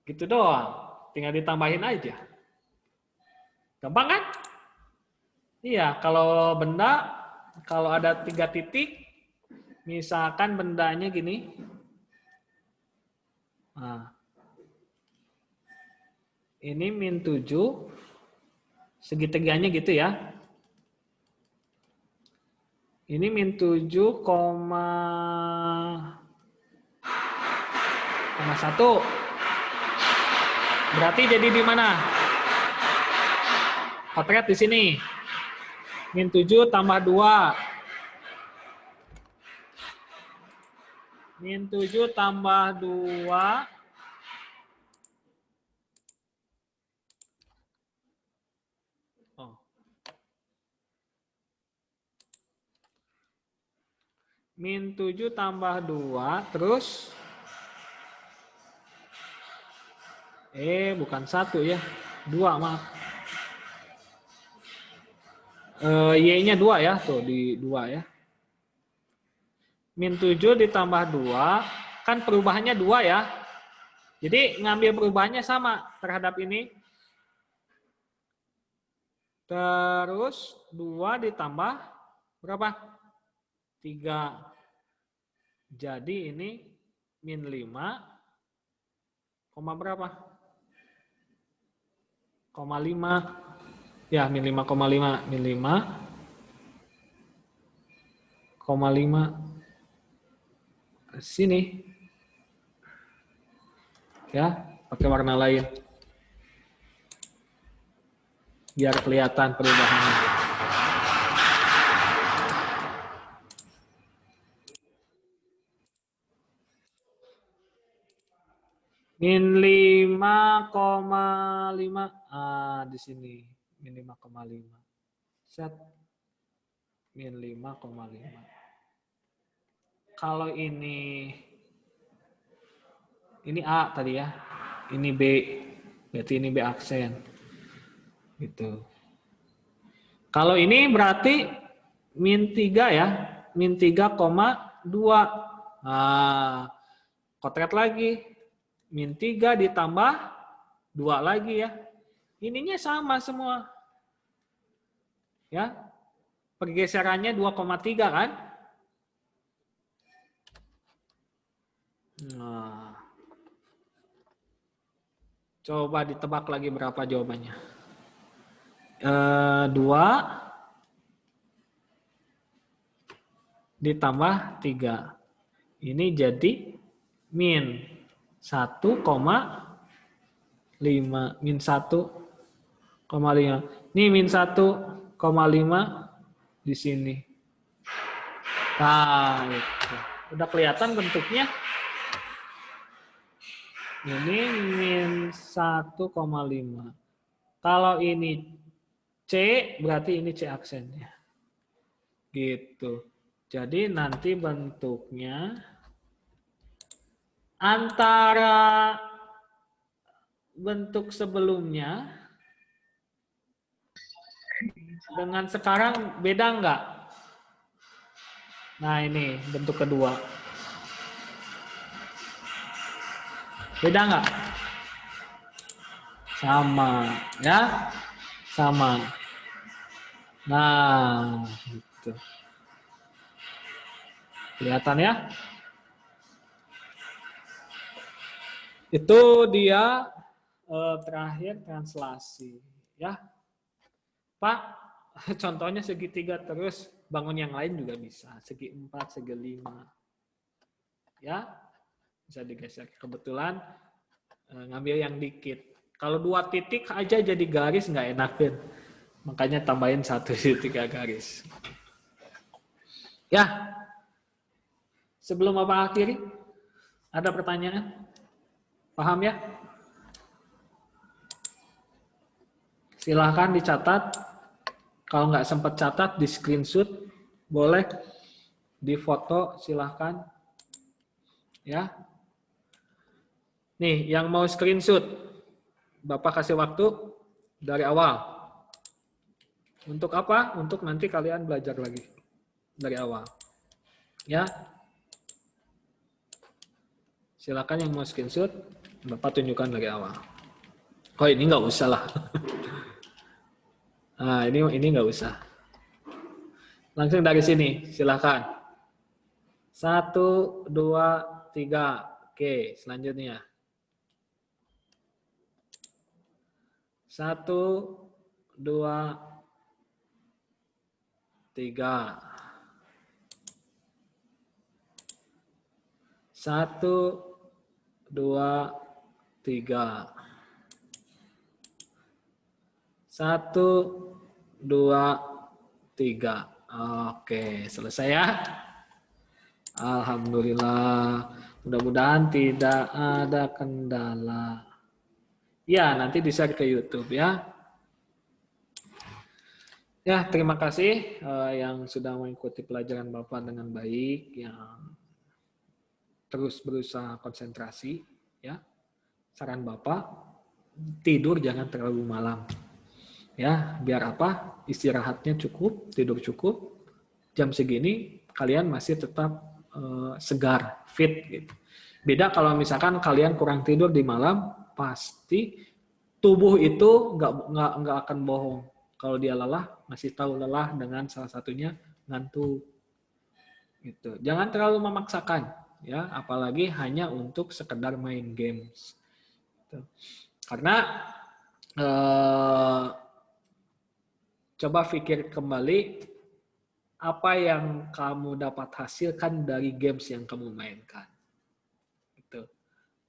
Gitu doang. Tinggal ditambahin aja. Gampang kan? Iya, kalau benda, kalau ada 3 titik, misalkan bendanya gini. Nah, ini min 7, segitiganya gitu ya. Ini min 7,1. Berarti jadi di mana? Potret di sini. Min 7 tambah 2. Min 7 tambah 2. Oh. Min 7 tambah 2, terus bukan 1 ya. 2, maaf. Y-nya 2 ya, tuh di 2 ya. Min 7 ditambah 2, kan perubahannya 2 ya. Jadi ngambil perubahannya sama terhadap ini. Terus 2 ditambah berapa? 3. Jadi ini min 5, koma berapa? 0,5. Ya, min 5,5. Min 5,5. Sini. Ya, pakai warna lain. Biar kelihatan perubahannya. Min 5,5. Di sini. Min 5,5. Set. Min 5,5. Kalau ini A tadi ya. Ini B. Berarti ini B aksen. Gitu. Kalau ini berarti min 3 ya. Min 3,2. Kotret lagi. Min 3 ditambah 2 lagi ya. Ininya sama semua. Ya. Pergeserannya 2,3 kan? Nah. Coba ditebak lagi berapa jawabannya. 2 ditambah 3. Ini jadi min 1,5. Min 1,5. Ini min 1,5 di sini. Nah, itu. Udah kelihatan bentuknya? Ini min 1,5. Kalau ini C, berarti ini C aksennya. Gitu. Jadi nanti bentuknya antara bentuk sebelumnya dengan sekarang beda nggak? Nah ini bentuk kedua. Beda nggak? Sama, ya? Sama. Nah, gitu. Kelihatan ya? Itu dia terakhir translasi, ya. Pak, contohnya segitiga terus, bangun yang lain juga bisa. Segi 4, segi 5. Ya, bisa digeser. Kebetulan ngambil yang dikit. Kalau 2 titik aja jadi garis nggak enakin. Makanya tambahin 1 titik garis. Ya, sebelum Bapak akhiri, Ada pertanyaan? Paham ya? Silahkan dicatat. Kalau nggak sempat catat, di screenshot. Boleh. Di foto, silahkan. Ya. Nih, yang mau screenshot. Bapak kasih waktu dari awal. Untuk apa? Untuk nanti kalian belajar lagi. Dari awal. Ya. Silakan yang mau screenshot, Bapak tunjukkan dari awal. Oh, ini nggak usah lah. Nah, ini nggak usah. Langsung dari sini, silakan. 1, 2, 3. Oke, selanjutnya. 1, 2, 3. 1, 2, 3. 1, 2, 3. Oke, selesai ya. Alhamdulillah. Mudah-mudahan tidak ada kendala. Ya, nanti di-share ke YouTube ya. Ya, terima kasih yang sudah mengikuti pelajaran Bapak dengan baik, yang terus berusaha konsentrasi ya. Saran Bapak, tidur jangan terlalu malam. Ya, biar apa? Istirahatnya cukup, tidur cukup. Jam segini kalian masih tetap segar, fit gitu. Beda kalau misalkan kalian kurang tidur di malam, pasti tubuh itu nggak akan bohong. Kalau dia lelah, masih tahu lelah dengan salah satunya ngantuk. Gitu. Jangan terlalu memaksakan, ya, apalagi hanya untuk sekedar main games. Gitu. Karena coba pikir kembali apa yang kamu dapat hasilkan dari games yang kamu mainkan. Gitu.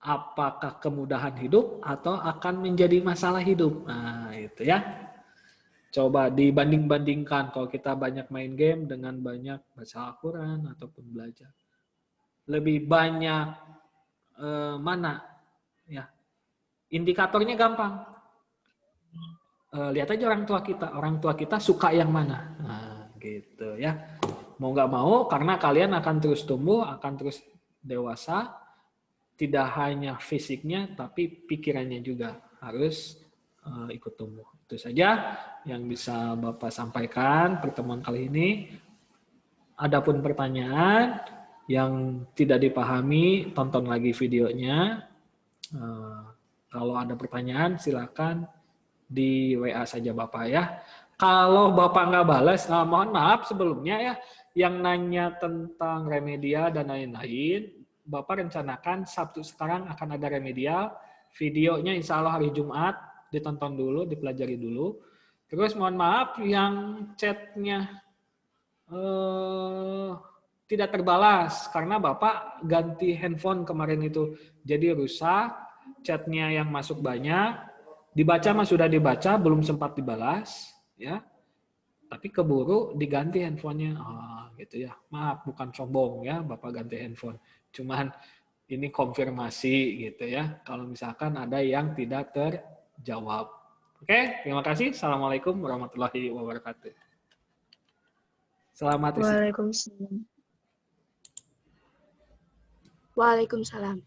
Apakah kemudahan hidup atau akan menjadi masalah hidup? Nah, itu ya. Coba dibanding-bandingkan kalau kita banyak main game dengan banyak baca Al-Quran ataupun belajar. Lebih banyak mana? Ya. Indikatornya gampang. Lihat aja orang tua kita suka yang mana. Nah, gitu ya. Mau nggak mau, karena kalian akan terus tumbuh, akan terus dewasa, tidak hanya fisiknya, tapi pikirannya juga harus ikut tumbuh. Itu saja yang bisa Bapak sampaikan pertemuan kali ini. Adapun pertanyaan yang tidak dipahami, tonton lagi videonya. Kalau ada pertanyaan, silakan di WA saja Bapak ya. Kalau Bapak nggak balas, mohon maaf sebelumnya ya, yang nanya tentang remedial dan lain-lain, Bapak rencanakan Sabtu sekarang akan ada remedial, videonya insya Allah hari Jumat, ditonton dulu, dipelajari dulu. Terus mohon maaf yang chatnya tidak terbalas, karena Bapak ganti handphone kemarin itu, jadi rusak, chatnya yang masuk banyak, dibaca mah sudah dibaca, belum sempat dibalas, ya. Tapi keburu diganti handphonenya, gitu ya. Maaf, bukan sombong ya, Bapak ganti handphone. Cuman ini konfirmasi gitu ya. Kalau misalkan ada yang tidak terjawab. Oke, terima kasih. Assalamualaikum warahmatullahi wabarakatuh. Selamat istirahat. Waalaikumsalam. Waalaikumsalam.